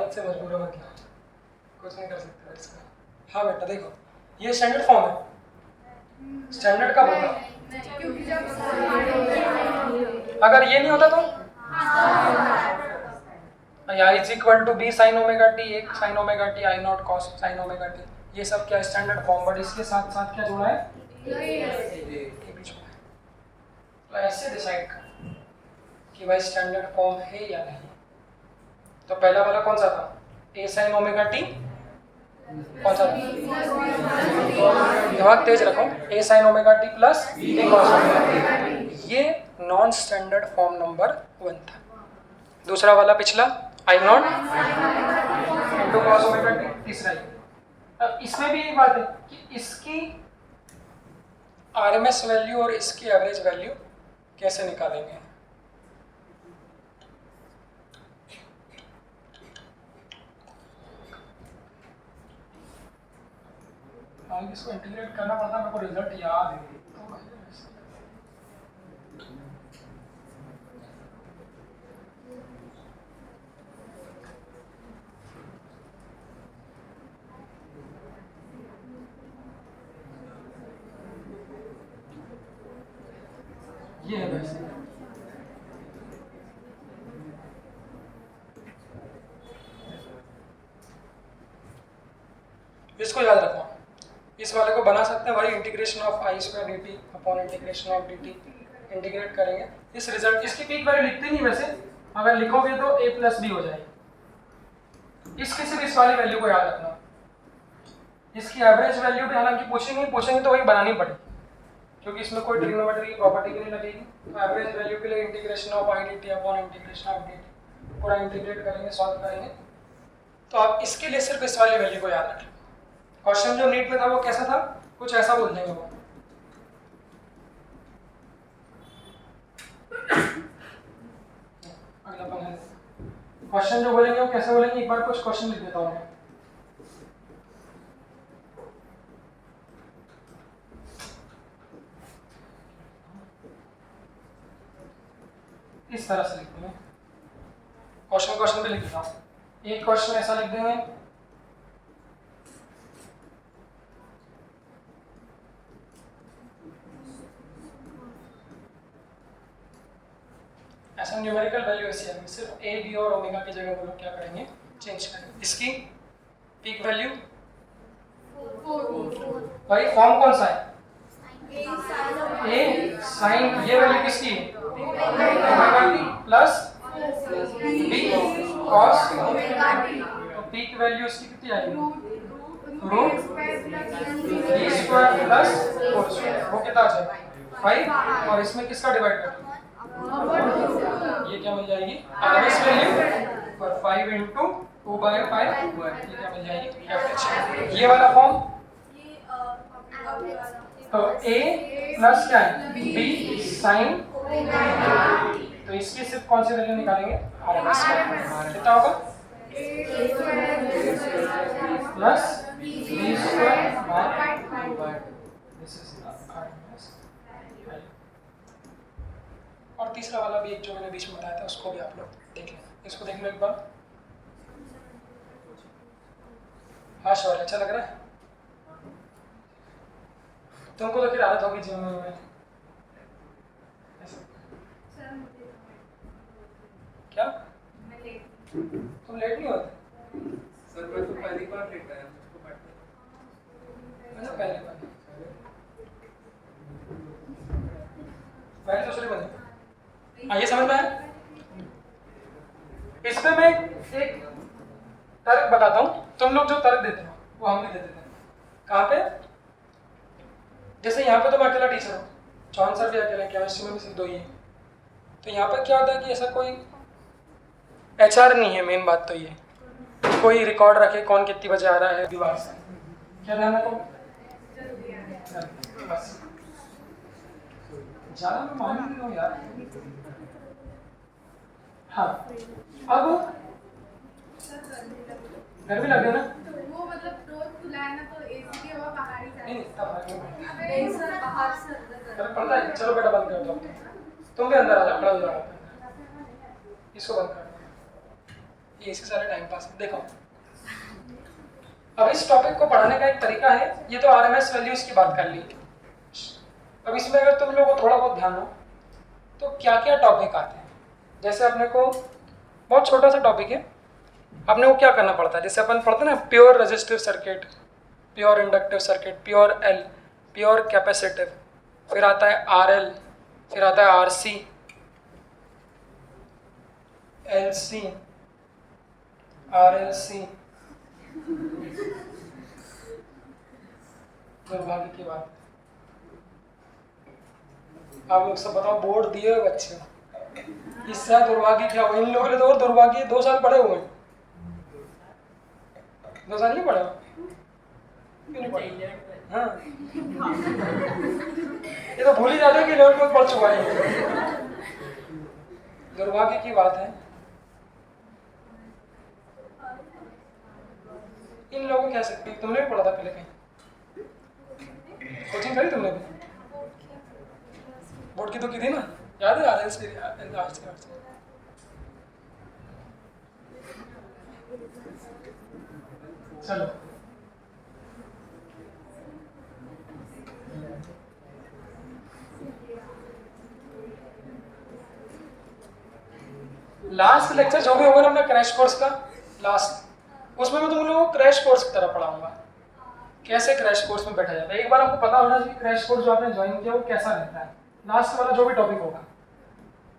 आदत से मजबूर है मतलब, कुछ नहीं कर सकते इसका। हाँ बेटा देखो, ये स्टैंडर्ड फॉर्म है, स्टैंडर्ड कब होगा? अगर ये नहीं होता तो या is equal to B sine omega T, एक sine omega T I naught cos sine omega T, ये सब क्या स्टैंडर्ड फॉर्म, बट इसके साथ साथ क्या जुड़ा है? ये भी जुड़ा है। तो ऐसे डिसाइड कर कि भाई स्टैंडर्ड फॉर्म है या नहीं। तो पहला वाला कौन सा था? ए साइन ओमेगा टी, कौन सा था? दिमाग तेज रखो, A sine omega T plus A cos omega T, ये नॉन स्टैंडर्ड फॉर्म नंबर 1 था। दूसरा वाला पिछला I naught into cos omega T, तीसरा ये। अब इसमें भी एक बात है कि इसकी आरएमएस वैल्यू और इसकी एवरेज वैल्यू कैसे निकालेंगे? इसको इंटीग्रेट करना पड़ता, मेरे को रिजल्ट याद है। ये है वैसे, इसको याद रखना। इस वाले को बना सकते हैं भाई, integration of I square D T upon integration of D T, integrate करेंगे इस रिजल्ट। इसकी पीक वैल्यू लिखते नहीं वैसे, अगर लिखोगे तो a प्लस बी हो जाएगी। इसकी सिर्फ इस वाली वैल्यू को याद रखना। इसकी एवरेज वैल्यू भी हालांकि पूछेंगे तो वही बनानी पड़ेगी, क्योंकि इसमें कोई ट्रिग्नोमेट्री की प्रॉपर्टी भी नहीं लगेगी। तो एवरेज वैल्यू के लिए integration of I D T upon integration of D T पूरा इंटीग्रेट करेंगे, सॉल्व करेंगे। तो आप इसके लिए सिर्फ इस वाली वैल्यू को याद रखें। क्वेश्चन जो नीट में था वो कैसा था? कुछ ऐसा बोल देंगे वो। अगला पन्ना क्वेश्चन जो बोलेंगे वो कैसे बोलेंगे, एक बार कुछ क्वेश्चन लिख देता हूँ मैं। इस तरह से लिख देंगे, क्वेश्चन पे लिख देता हूँ। एक क्वेश्चन ऐसा लिख देंगे, ऐसा न्यूमेरिकल वैल्यू ऐसी है, सिर्फ ए बी और ओमेगा की जगह वो लोग क्या करेंगे, चेंज करेंगे। इसकी पीक वैल्यू भाई फॉर्म कौन सा है? ए साइन, ये वैल्यू किसकी है? Omega T plus B cos omega T. तो पीक वैल्यू इसकी कितनी आएगी? Root B square plus 4 square, वो कितना आ जाएगा? 5। और इसमें किसका डिवाइड करें? ये क्या मिल जाएगी? आरएमएस वैल्यू, और 5 इंटू 2/5 ये क्या मिल जाएगी? एवरेज। ये वाला फॉर्म तो a प्लस क्या है? b साइन, तो इसकी सिर्फ कौन सी वैल्यू निकालेंगे? RMS value. कितना होगा? Plus b square by this is RMS. और तीसरा वाला भी एक जो मैंने बीच में बताया था उसको भी आप लोग देख लें। इसको देख लो एक बार। हाँ श्योर, अच्छा लग रहा है तुमको? तो फिर आदत होगी जिम में। क्या तुम लेट नहीं होते? सर मैं तो पहली बार लेट आया, मुझको पढ़ने। अच्छा पहली बार, पहले दूसरी बनी। ये समझ में आया? इस पे मैं एक तर्क बताता हूँ, तुम लोग जो तर्क देते हो वो हम भी दे देते हैं। कहाँ पे? जैसे यहाँ पे तो मैं अकेला टीचर हूँ, चौहान सर भी अकेले, केमिस्ट्री में भी सिर्फ 2 ही है। तो यहाँ पे क्या होता है कि ऐसा कोई एचआर नहीं है। मेन बात तो ये, कोई रिकॉर्ड रखे कौन कितनी बजे आ रहा है दीवार से, क्या ध्यान रखो बस। ज़्यादा मैं मान नहीं रहा हूँ यार। हाँ अब गर्मी लग गई ना? वो मतलब रोज खुला है ना, तो एसी की हवा बाहर ही नहीं इतना फर्क नहीं पड़ता। नहीं सर, बाहर से फर्क पड़ता है। चलो बेटा बंद कर दो, तुम भी अंदर आ जाओ, खड़ा हो जाओ। इसको बंद कर दो, ये इसी सारे टाइम पास है। देखो अब इस टॉपिक को पढ़ाने का एक तरीका है, ये तो आरएमएस वैल्यूज की बात कर ली। अब इसमें अगर तुम लोगों को थोड़ा बहुत ध्यान हो तो क्या क्या टॉपिक आते हैं। जैसे अपने को बहुत छोटा सा टॉपिक है, अपने को क्या करना पड़ता है, जैसे अपन पढ़ते हैं ना pure resistive circuit, pure inductive circuit, pure L, pure capacitive, फिर आता है आरएल, फिर आता है आरसी, एलसी, आरएलसी। दुर्भाग्य की बात, आप लोग सब बताओ, बोर्ड दिए हुए बच्चे, इससे दुर्भाग्य क्या हुआ। इन लोगों ने तो और दुर्भाग्य 2 साल पढ़े हुए, 2 साल नहीं पढ़े, क्यों नहीं पढ़े? हाँ ये तो भूल ही जाते हैं कि लेवल में पढ़ चुका है। दुर्भाग्य की बात है, इन लोगों को कह सकते हैं। तुमने भी पढ़ा था पहले कहीं, कोचिंग करी तुमने भी? बोर्ड की तो की थी ना, याद है? आरएल से चलो लास्ट लेक्चर जो भी होगा ना अपना क्रैश कोर्स का लास्ट, उसमें मैं तुम लोगों को क्रैश कोर्स की तरह पढ़ाऊंगा, कैसे क्रैश कोर्स में बैठा जाता है। एक बार आपको पता होना चाहिए क्रैश कोर्स जो आपने ज्वाइन किया वो कैसा रहता है। लास्ट वाला जो भी टॉपिक होगा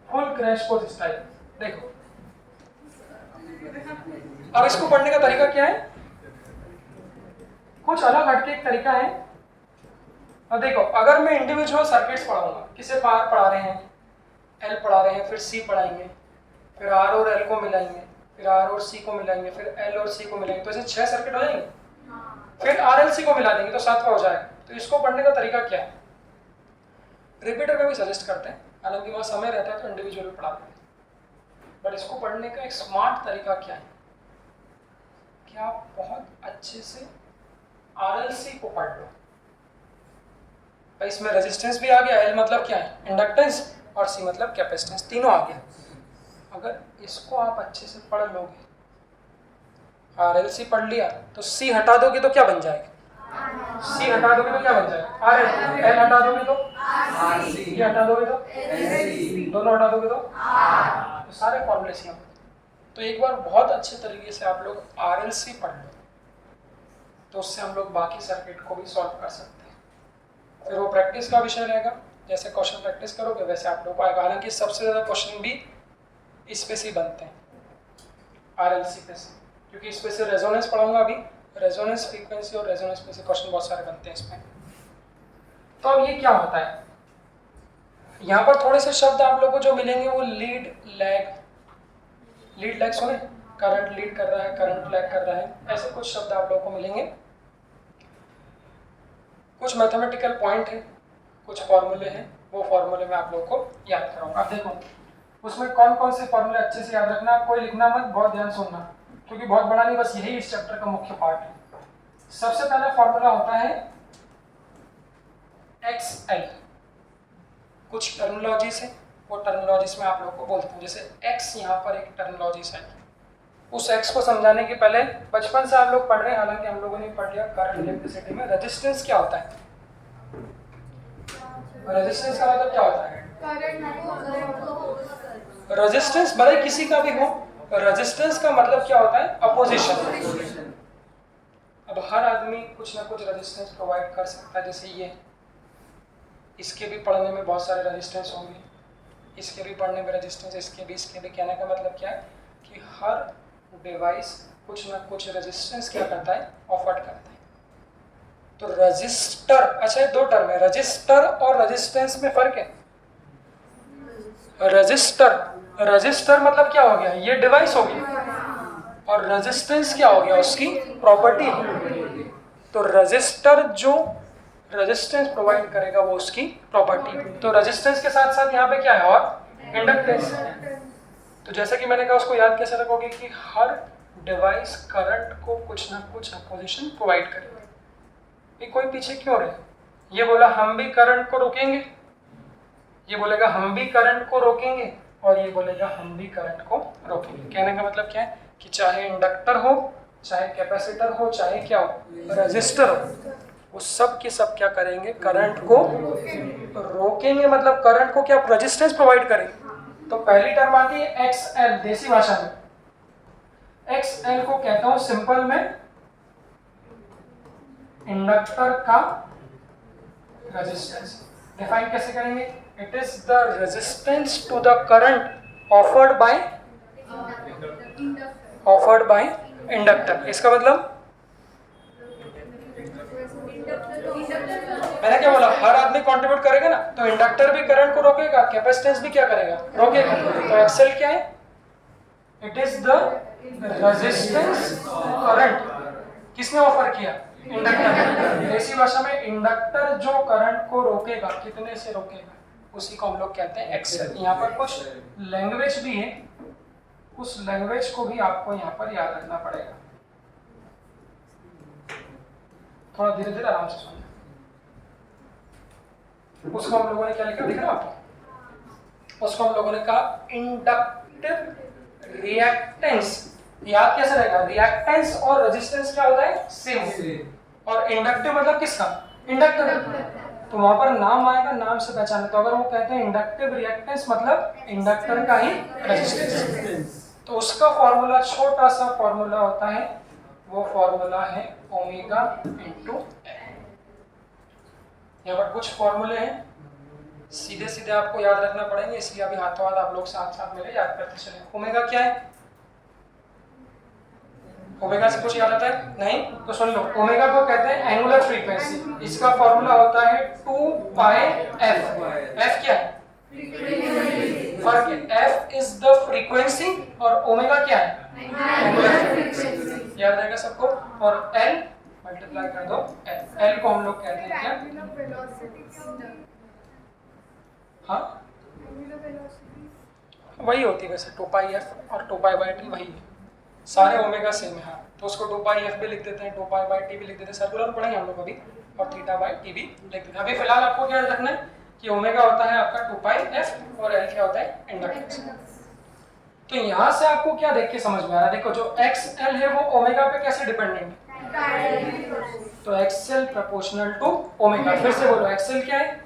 फुल क्रैश कोर्स स्टाइल। देखो अब इसको पढ़ने का तरीका क्या है, कुछ अलग हटके एक तरीका है। अब देखो अगर मैं इंडिविजुअल सर्किट्स पढ़ाऊंगा, किसे पार पढ़ा रहे हैं, एल पढ़ा रहे हैं, फिर सी पढ़ाएंगे, फिर आर और एल को मिलाएंगे, फिर आर और सी को मिलाएंगे, फिर एल और सी को मिलाएंगे, तो ऐसे 6 सर्किट हो जाएंगे। फिर आर एल सी को मिला देंगे तो 7वां हो जाएगा। तो इसको पढ़ने का तरीका क्या है, रिपीटर में भी सजेस्ट करते हैं, हालांकि वहाँ समय रहता है तो इंडिविजुअल पढ़ा देते हैं। बट इसको पढ़ने का एक स्मार्ट तरीका क्या है कि आप बहुत अच्छे से आरएलसी को पढ़ लो। भाई इसमें रेजिस्टेंस भी आ गया, एल मतलब क्या है इंडक्टेंस, और सी मतलब कैपेसिटेंस, तीनों आ गया। अगर इसको आप अच्छे से पढ़ लोगे, आरएलसी पढ़ लिया तो सी हटा दोगे तो क्या बन जाएगा, सी हटा दोगे तो क्या बन जाएगा आरएल, एल हटा दोगे तो आरसी, ये हटा दोगे तो एलसी, दोनों हटा दोगे तो सारे फॉर्मूले सी होंगे। तो एक बार बहुत अच्छे तरीके से आप लोग आरएलसी पढ़ लो तो उससे हम लोग बाकी सर्किट को भी सॉल्व कर सकते हैं। फिर वो प्रैक्टिस का विषय रहेगा, जैसे क्वेश्चन प्रैक्टिस करोगे वैसे आप लोग को आएगा। हालांकि सबसे ज़्यादा क्वेश्चन भी इस पे से बनते हैं, आरएलसी पे से, क्योंकि इस पे से रेजोनेंस पढ़ाऊंगा अभी, रेजोनेंस फ्रीक्वेंसी और रेजोनेंस पे से क्वेश्चन बहुत सारे बनते हैं इसमें। तो अब ये क्या होता है, यहाँ पर थोड़े से शब्द आप लोगों को जो मिलेंगे वो लीड लैग, लीड लैग सुने, करंट लीड कर रहा है, करंट लैग कर रहा है, ऐसे कुछ शब्द आप लोगों को मिलेंगे। कुछ मैथमेटिकल पॉइंट है, कुछ फॉर्मूले हैं, वो फॉर्मूले में आप लोगों को याद कराऊंगा। अब देखो उसमें कौन कौन से फॉर्मूले अच्छे से याद रखना, कोई लिखना मत, बहुत ध्यान सुनना, क्योंकि बहुत बड़ा नहीं, बस यही इस चैप्टर का मुख्य पार्ट है। सबसे पहला फॉर्मूला होता है XL। कुछ टर्मिनोलॉजीज है, वो टर्मिनोलॉजीज में आप लोगों को बोलते हैं। जैसे X यहाँ पर एक टर्मिनोलॉजीज है, उस X को समझाने के पहले बचपन से आप लोग पढ़ रहे हैं, हालांकि हम लोगों ने पढ़ लिया करंट इलेक्ट्रिसिटी में रेजिस्टेंस क्या होता है। रेजिस्टेंस का मतलब क्या होता है, रेजिस्टेंस भले किसी का भी हो, रेजिस्टेंस का मतलब क्या होता है, अपोजिशन। अब हर आदमी कुछ ना कुछ रेजिस्टेंस प्रोवाइड कर सकता है। जैसे ये, इसके भी पढ़ने में बहुत सारे रेजिस्टेंस होंगे, इसके भी पढ़ने में रेजिस्टेंस, इसके भी। कहने का मतलब क्या है कि हर डिवाइस कुछ ना कुछ रेजिस्टेंस क्या करता है, ऑफर करता है। तो रजिस्टर, अच्छा ये 2 टर्म है, रजिस्टर और रेजिस्टेंस में फर्क है। रजिस्टर मतलब क्या हो गया, ये डिवाइस हो गया, और रेजिस्टेंस क्या हो गया, उसकी प्रॉपर्टी। तो रजिस्टर जो रेजिस्टेंस प्रोवाइड करेगा वो उसकी प्रॉपर्टी। तो रेजिस्टेंस के साथ साथ यहाँ पे क्या है, और इंडक्टेंस। तो जैसे कि मैंने कहा, उसको याद कैसे रखोगे कि हर डिवाइस करंट को कुछ ना कुछ अपोजिशन प्रोवाइड करेगा। ये कोई पीछे क्यों रहे, ये बोला हम भी करंट को रोकेंगे, ये बोलेगा हम भी करंट को रोकेंगे, और ये बोलेगा हम भी करंट को रोकेंगे। कहने का मतलब क्या है कि चाहे इंडक्टर हो, चाहे कैपेसिटर हो, चाहे क्या हो, रेजिस्टर हो, वो सब के सब क्या करेंगे, करंट को रोकेंगे। मतलब करंट को क्या, रेजिस्टेंस प्रोवाइड करेंगे। तो पहली टर्म आती है XL, देसी भाषा में XL को कहता हूं सिंपल में इंडक्टर का रेजिस्टेंस। डिफाइन कैसे करेंगे, it is the resistance to the current offered by inductor. इसका मतलब मैंने क्या बोला, हर आदमी कंट्रीब्यूट करेगा ना, तो इंडक्टर भी करंट को रोकेगा, कैपेसिटेंस भी क्या करेगा, रोकेगा। तो एक्सेल क्या है, it is the resistance current. किसने ऑफर किया, इंडक्टर। देसी भाषा में इंडक्टर जो करंट को रोकेगा, कितने से रोकेगा, उसी को हम लोग कहते हैं एक्सेल। यहाँ पर कुछ लैंग्वेज भी है, उस लैंग्वेज को भी आपको यहाँ पर याद रखना पड़ेगा। थोड़ा धीरे धीरे आराम से सुनना। उसको हम लोगों ने क्या लिखा, दिख रहा है आपको, उसको हम लोगों ने कहा इंडक्टिव रिएक्टेंस। याद कैसे रहेगा, रिएक्टेंस और रेजिस्टेंस क्या होता है, सेम। और इंडक्टिव मतलब किसका, इंडक्टर। तो वहां पर नाम आएगा, नाम से पहचाने। तो अगर वो कहते हैं इंडक्टिव रिएक्टेंस मतलब इंडक्टर का ही रेजिस्टेंस, तो उसका फॉर्मूला छोटा सा फॉर्मूला होता है, वो फॉर्मूला है ओमेगा इंटू एल। यहाँ पर कुछ फॉर्मूले हैं, सीधे सीधे आपको याद रखना पड़ेंगे, इसलिए अभी हाथों हाथ आप लोग साथ साथ मेरे याद करते चले। ओमेगा क्या है, ओमेगा से कुछ याद आता है नहीं, तो सुन लो। ओमेगा को कहते हैं एंगुलर फ्रीक्वेंसी। इसका फॉर्मूला होता है 2 पाई एफ। एफ क्या है, फर्क है, एफ इज द फ्रीक्वेंसी और ओमेगा क्या है, एंगुलर फ्रीक्वेंसी। याद रहेगा सबको। और एल मल्टीप्लाई कर दो एल। एल को हम लोग कहते हैं क्या, हाँ वही होती है वैसे, 2 पाई एफ और 2 पाई बाई टी वही है, सारे ओमेगा सेम है। हाँ, तो उसको 2 पाई एफ भी लिख देते हैं, 2 पाई बाई टी भी लिख देते हैं, सर्कुलर पढ़ेंगे हम लोग अभी, और थीटा बाई टी भी लिख देते हैं। अभी फिलहाल आपको क्या रखना है कि ओमेगा होता है आपका 2 पाई एफ और एल क्या होता है, इंडक्टेंस। तो यहाँ से आपको क्या देख के समझ में आ रहा है, देखो जो एक्स एल है वो ओमेगा पे कैसे डिपेंडेंट है, तो एक्सएल प्रोपोर्शनल टू ओमेगा। फिर से बोलो, एक्सएल क्या है,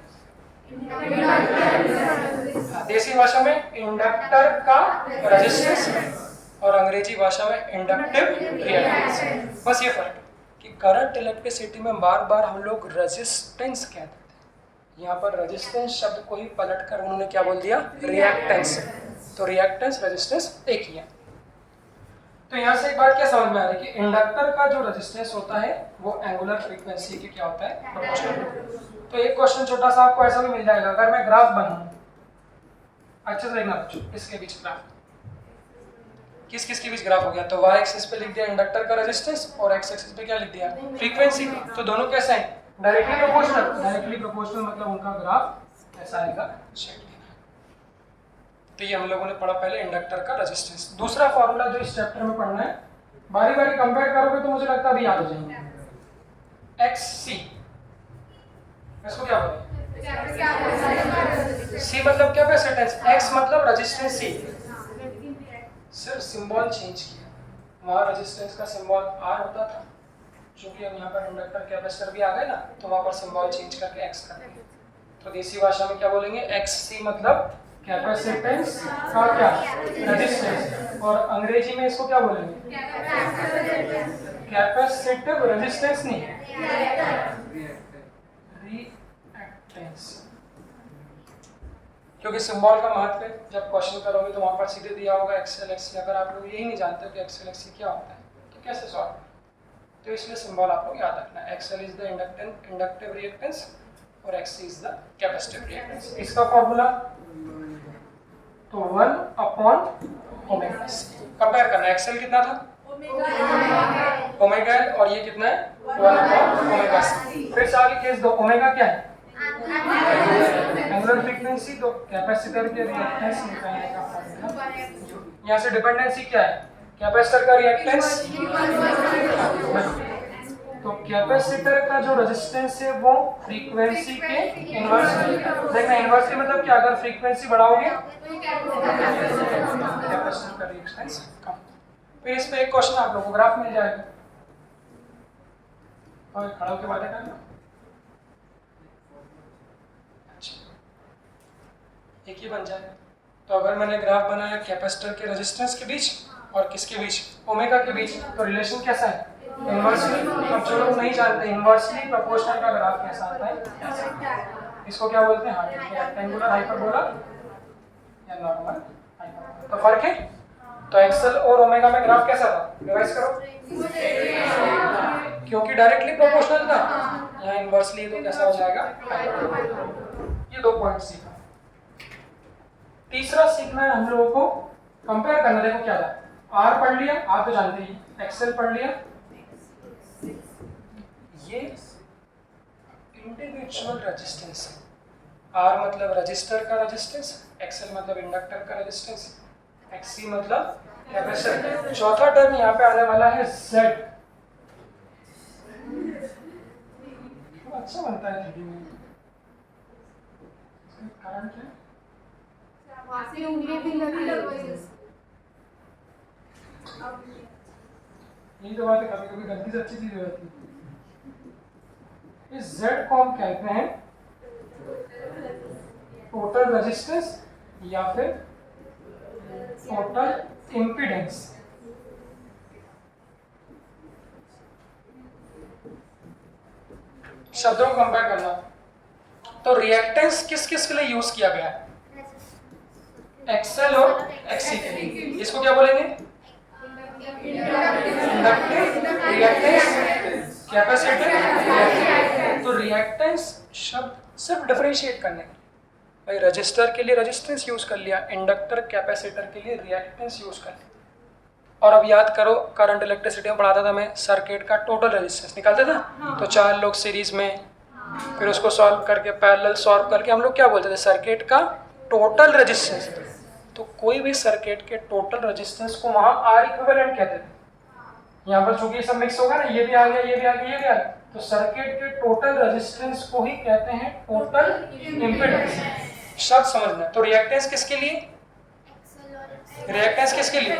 देसी भाषा में इंडक्टर का रेजिस्टेंस और अंग्रेजी भाषा में इंडक्टिव रिएक्टेंस। बस ये फर्क है कि करंट इलेक्ट्रिसिटी में बार बार हम लोग रेजिस्टेंस कहते थे, यहाँ पर रेजिस्टेंस शब्द को ही पलट कर उन्होंने क्या बोल दिया, रिएक्टेंस। तो रिएक्टेंस रेजिस्टेंस एक ही है। तो यहाँ से एक बात क्या समझ में आ रही है कि इंडक्टर का जो रेजिस्टेंस होता है वो एंगुलर फ्रीक्वेंसी के क्या होता है, प्रोपोर्शनल। तो एक क्वेश्चन छोटा सा आपको ऐसा भी मिल जाएगा, अगर मैं ग्राफ बनाऊं, अच्छे से देखना बच्चों, इसके बीच ग्राफ, किस किस के बीच ग्राफ हो गया, तो y एक्सिस पे लिख दिया इंडक्टर का रेजिस्टेंस और x एक्सिस पे क्या लिख दिया, फ्रीक्वेंसी। तो दोनों कैसे हैं, डायरेक्टली प्रोपोर्शनल। डायरेक्टली प्रोपोर्शनल मतलब उनका ग्राफ ऐसा आएगा, शेप। तो ये हम लोगों ने पढ़ा पहले इंडक्टर का रेजिस्टेंस। दूसरा फॉर्मूला जो इस चैप्टर में पढ़ना है, बारी बारी कंपेयर करोगे तो मुझे लगता है अभी याद हो जाएंगे। XC, इसको क्या बोलते हैं, C मतलब कैपेसिटेंस, X मतलब रेजिस्टेंस, C सिर्फ सिंबल चेंज किया। वहाँ रेजिस्टेंस का सिंबल R होता था, क्योंकि अब यहाँ पर इंडक्टर कैपेसिटर भी आ गए ना, तो वहाँ पर सिंबल चेंज करके X कर देंगे। तो देसी भाषा में क्या बोलेंगे, XC मतलब कैपेसिटेंस का क्या, रेजिस्टेंस। और अंग्रेजी में इसको क्या बोलेंगे, कैपेसिटिव रेजिस्टेंस नहीं, रिएक्टेंस। क्योंकि सिंबल का महत्व है, जब क्वेश्चन करोगे तो वहां पर सीधे दिया होगा एक्सएल एक्ससी। अगर आप लोग यही नहीं जानते हो कि एक्सएल एक्ससी क्या होता है तो कैसे सॉल्व, तो इसलिए सिंबल आप लोग याद रखना है। XL is the inductive reactance और XC is the capacitive reactance. इसका फॉर्मूला तो 1 ओमेगा सी। कंपेयर करना, एक्सएल कितना था, ओमेगा एल, और ये कितना है, 1 ओमेगा सी। फिर से आगे केस दो, ओमेगा क्या है, एंगुलर फ्रीक्वेंसी, तो कैपेसिटर के रिएक्टेंस निकालने का फॉर्मूला। यहाँ से डिपेंडेंसी क्या है, कैपेसिटर का रिएक्टेंस, तो कैपेसिटर का जो रेजिस्टेंस है वो फ्रीक्वेंसी के इनवर्स है। देखना इनवर्सली मतलब क्या, अगर फ्रीक्वेंसी बढ़ाओगे कैपेसिटर का रिएक्टेंस कम। फिर इस पे एक क्वेश्चन आप लोगों को ग्राफ मिल जाएगा और खड़ा होकर बातें करना। अच्छा, एक ही बन जाएगा। तो अगर मैंने ग्राफ बनाया कैपेसिटर के रेजिस्टेंस के बीच और किसके बीच, ओमेगा के बीच, तो रिलेशन कैसा है, इनवर्सली। अब जो लोग नहीं जानते इनवर्सली प्रोपोर्शनल का ग्राफ कैसा आता है, इसको क्या बोलते हैं, रेक्टेंगुलर हाइपरबोला या नॉर्मल हाइपरबोला। तो फर्क है। तो एक्सेल और ओमेगा में ग्राफ कैसा था, रिवाइज करो। क्योंकि डायरेक्टली प्रोपोर्शनल था, यहाँ इनवर्सली तो कैसा हो जाएगा, ये 2 पॉइंट सीखा। तीसरा सीखना है हम लोगों को कंपेयर करना। देखो क्या था, आर पढ़ लिया, आप तो जानते ही, एक्सेल पढ़ लिया, ये इंडिविजुअल रेजिस्टेंस है। आर मतलब रजिस्टर का रेजिस्टेंस, एक्सेल मतलब इंडक्टर का रेजिस्टेंस, एक्सी मतलब कैपेसिटर। चौथा टर्म यहाँ पे आने वाला है जेड। अच्छा बनता है थ्री में, कारण क्या है? यही तो बात है, कभी कभी गलती से अच्छी चीज हो जाती है। इस Z को हम कहते हैं टोटल रेजिस्टेंस या फिर टोटल इम्पीडेंस। शब्दों को कंपेयर करना। तो रिएक्टेंस किस किस के लिए यूज किया गया है, एक्सेल और एक्सी के लिए। इसको क्या बोलेंगे, इंडक्टिव रिएक्टेंस, कैपेसिटर रिएक्टेंस। तो रिएक्टेंस शब्द सिर्फ डिफरेंशिएट करने के, भाई रजिस्टर के लिए रेजिस्टेंस यूज कर लिया, इंडक्टर कैपेसिटर के लिए रिएक्टेंस यूज कर लिया। और अब याद करो, करंट इलेक्ट्रिसिटी में पढ़ाता था मैं, सर्किट का टोटल रेजिस्टेंस निकालते था। तो 4 लोग सीरीज में, फिर उसको सॉल्व करके पैरेलल सॉल्व करके हम लोग क्या बोलते थे, सर्किट का टोटल रेजिस्टेंस। तो कोई भी सर्किट के टोटल रेजिस्टेंस को वहां आर इक्विवेलेंट कहते थे। यहाँ पर चूंकि सब मिक्स होगा ना, ये भी आ गया, ये भी आ गया, ये भी आ गया, तो सर्किट के टोटल रेजिस्टेंस को ही कहते हैं टोटल इम्पीडेंस। शब्द समझना। तो रिएक्टेंस किसके लिए, रिएक्टेंस किसके लिए,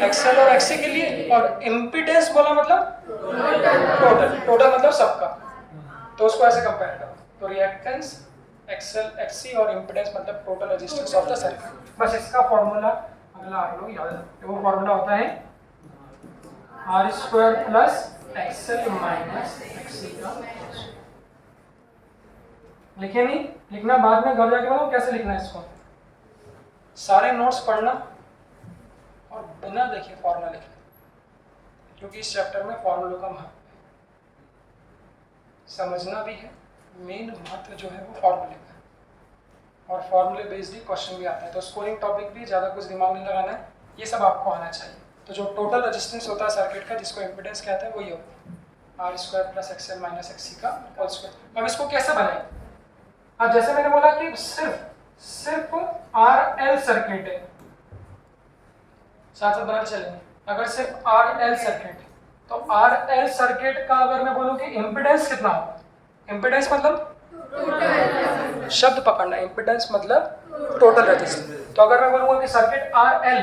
एक्सेल और एक्सी के लिए। और इम्पीडेंस बोला मतलब टोटल, टोटल मतलब सबका। तो उसको ऐसे कंपेयर करो। तो रिएक्टेंस एक्सेल एक्सी और इम्पीडेंस मतलब total resistance of the circuit. बस इसका फॉर्मूला अगला आप लोग याद रखो। वो फॉर्मूला होता है R square plus XL minus XC का। लिखे नहीं, लिखना बाद में, घर जाके बताओ कैसे लिखना है इसको। सारे नोट्स पढ़ना और बिना देखे फॉर्मूला लिखना, क्योंकि इस चैप्टर में फॉर्मूलों का महत्व समझना भी है। मेन महत्व जो है वो फॉर्मूले का है, और फॉर्मूले बेस्ड ही क्वेश्चन भी आता है। तो स्कोरिंग टॉपिक भी ज़्यादा कुछ दिमाग नहीं लगाना है, ये सब आपको आना चाहिए। तो जो टोटल रेजिस्टेंस होता है सर्किट का, जिसको इम्पीडेंस कहते हैं, वही होता है R square plus XL minus XC का होल स्क्वायर। अब इसको कैसे बनाएं। अब जैसे मैंने बोला कि सिर्फ आर एल सर्किट है, साथ साथ बनाते चलेंगे। अगर सिर्फ आर एल सर्किट, तो आर एल सर्किट का अगर मैं बोलूं कि इम्पीडेंस कितना होगा, इम्पीडेंस मतलब शब्द पकड़ना, इम्पीडेंस मतलब टोटल रेजिस्टेंस। तो अगर मैं बोलूंगा कि सर्किट आर एल,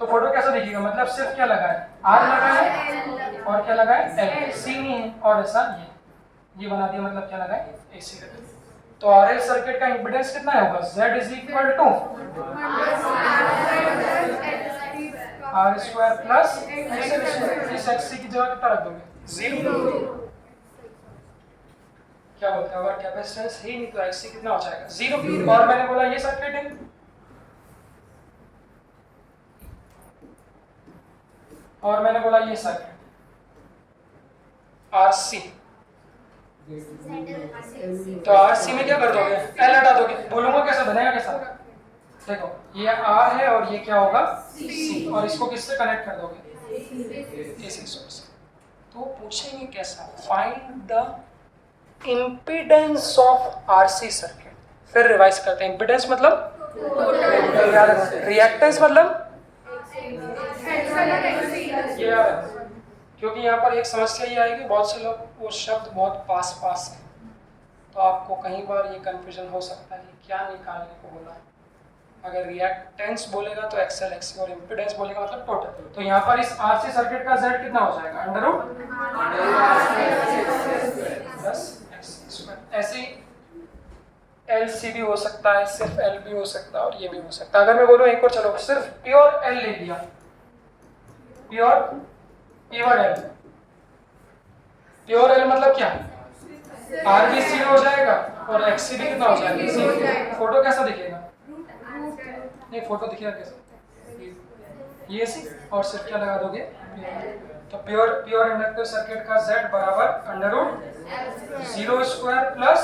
तो फोटो कैसा दिखेगा, मतलब सिर्फ क्या लगा है, आर लगा है और क्या लगा है, एल, सी नहीं है, और ऐसा ये बना दिया, मतलब क्या लगा है, एसी लगा। तो आर एल सर्किट का इम्पीडेंस कितना होगा, Z is equal to R square plus इस एक्सी की जगह कितना रख दोगे, 0। क्या बोलते हैं, अगर कैपेसिटेंस ही नहीं तो एक्सी कितना हो जाएगा, 0। और मैंने बोला ये सर्किट है, और मैंने बोला ये सर्किट आरसी। तो आरसी में क्या कर दोगे, एल हटा दोगे। बोलूंगा कैसा बनेगा, कैसा, देखो ये आर है और ये क्या होगा, सी, और इसको किससे कनेक्ट कर दोगे, एसी सोर्स। तो पूछेंगे कैसा, find the impedance of RC circuit. फिर रिवाइज करते हैं। इम्पीडेंस मतलब रिएक्टेंस मतलब ये याद है, क्योंकि यहाँ पर एक समस्या ये आएगी, बहुत से लोग वो शब्द बहुत पास पास है, तो आपको कई बार ये कंफ्यूजन हो सकता है कि क्या निकालने को बोला है। अगर रिएक्टेंस बोलेगा तो एक्सएल एक्सी और इम्पीडेंस बोलेगा मतलब टोटल। तो यहाँ पर इस आरसी सर्किट का जेड कितना हो जाएगा? Under root plus XC square. ऐसे ही एलसी भी हो सकता है, सिर्फ एल भी हो सकता है और ये भी हो सकता है। अगर मैं बोलूँ एक और, चलो सिर्फ प्योर एल ले लिया, प्योर एल, प्योर एल मतलब क्या? आर भी जीरो हो जाएगा और एक्सी भी कितना हो जाएगा? फोटो कैसा दिखेगा? नहीं, फोटो दिखेगा कैसे? ये सी और सिर्फ क्या लगा दोगे? तो प्योर इंडक्टिव सर्किट का Z बराबर under root 0 square plus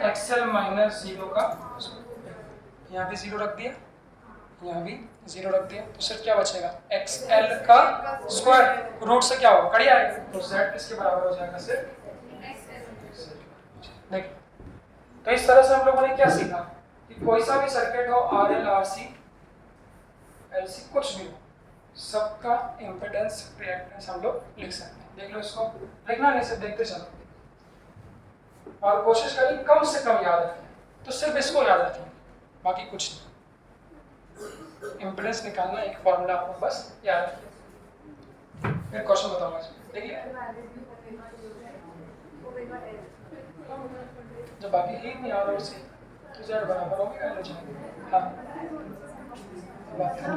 XL minus 0 का, यहाँ भी 0 रख दिया, यहाँ भी 0 रख दिया, तो सिर्फ क्या बचेगा? एक्सएल का स्क्वायर, रूट से क्या होगा? कड़ी आएगा, तो Z किसके बराबर हो जाएगा? सिर्फ देखिए। तो इस तरह से हम लोगों ने क्या सीखा कि कोई सा भी सर्किट हो, R L R C L C कुछ भी हो, सबका इम्पिडेंस रिएक्टेंस हम लोग लिख सकते हैं। देख लो, इसको लिखना नहीं, सिर्फ देखते चलो और कोशिश करिए कम से कम याद रखें। तो सिर्फ इसको याद रखें, बाकी कुछ नहीं। इम्पिडेंस निकालना एक फॉर्मूला आपको बस याद रखिए। फिर क्वेश्चन बताऊंगा इसमें, देखिए जब बाकी ही नहीं आ रहा उसे तो Z बराबर होगा एल हो जाएगा। हाँ, बात करना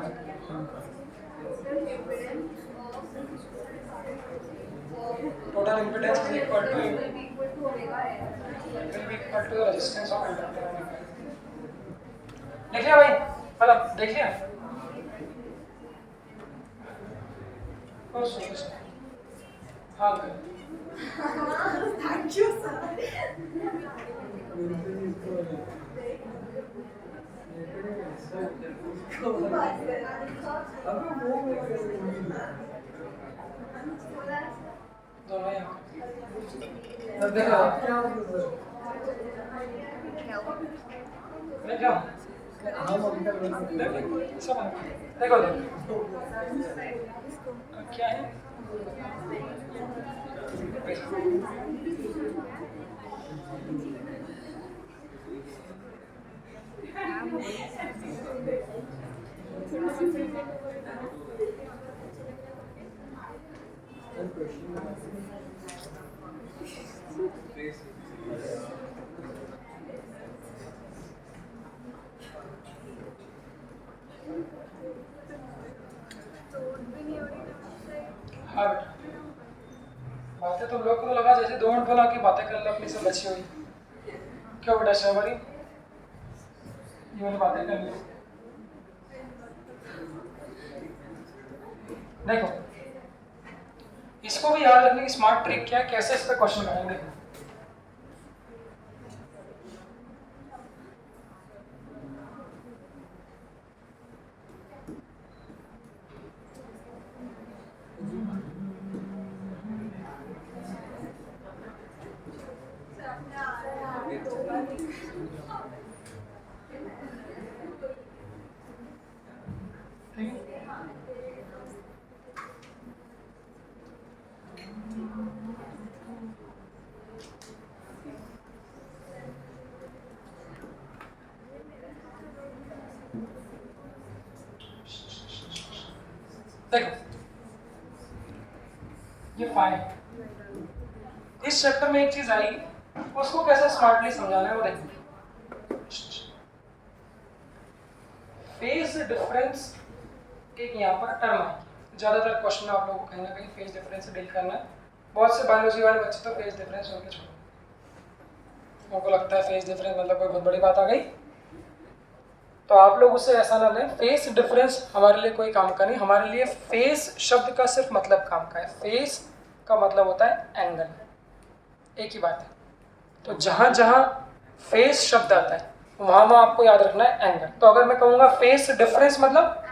total impedance is equal to resistance of inductor. देखिए भाई, मतलब देखिए हाँ थैंक यू सर। दोनों यहाँ देखो क्या है? हाँ बेटा, बातें तुम लोग को तो लगा जैसे 2 मिनट बोला कि बातें कर लो अपनी से बची हुई। क्यों बेटा शबरी, ये वाली बातें कर लो। देखो, इसको भी याद रखने की स्मार्ट ट्रिक क्या है, कैसे इस पर क्वेश्चन बनाएंगे। देखो ये फाइन, इस चैप्टर में एक चीज आई, उसको कैसे स्मार्टली समझाना है वो देखो। फेज डिफरेंस एक यहाँ पर टर्म है, ज्यादातर क्वेश्चन आप लोगों को कहीं ना कहीं फेज डिफरेंस से डील करना है। बहुत से बायोलॉजी वाले बच्चे तो फेज डिफरेंस उनके छोड़ो, उनको लगता है फेज डिफरेंस मतलब कोई बहुत बड़ी बात आ गई। तो आप लोग उससे ऐसा ना लें, फेज डिफरेंस हमारे लिए कोई काम का नहीं। हमारे लिए फेज शब्द का सिर्फ मतलब काम का है। फेज का मतलब होता है एंगल, एक ही बात है। तो जहाँ जहाँ फेज शब्द आता है वहाँ वहाँ आपको याद रखना है एंगल। तो अगर मैं कहूँगा फेज डिफरेंस मतलब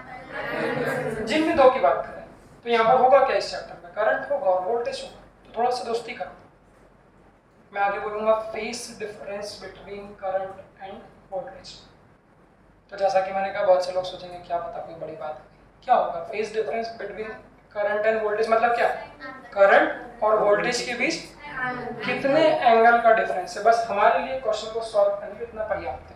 जिनमें दो की बात करें, तो यहाँ पर होगा क्या इस चैप्टर में? करंट होगा और वोल्टेज होगा। तो थोड़ा सा दोस्ती करो, मैं आगे बोलूँगा phase difference between current end voltage. तो जैसा कि मैंने कहा, बहुत से लोग सोचेंगे क्या पता कोई बड़ी बात है, क्या होगा phase difference between current end voltage मतलब क्या? करंट और वोल्टेज के बीच कितने एंगल का डिफरेंस है। बस हमारे लिए क्वेश्चन को सॉल्व करने में इतना पर्याप्त है।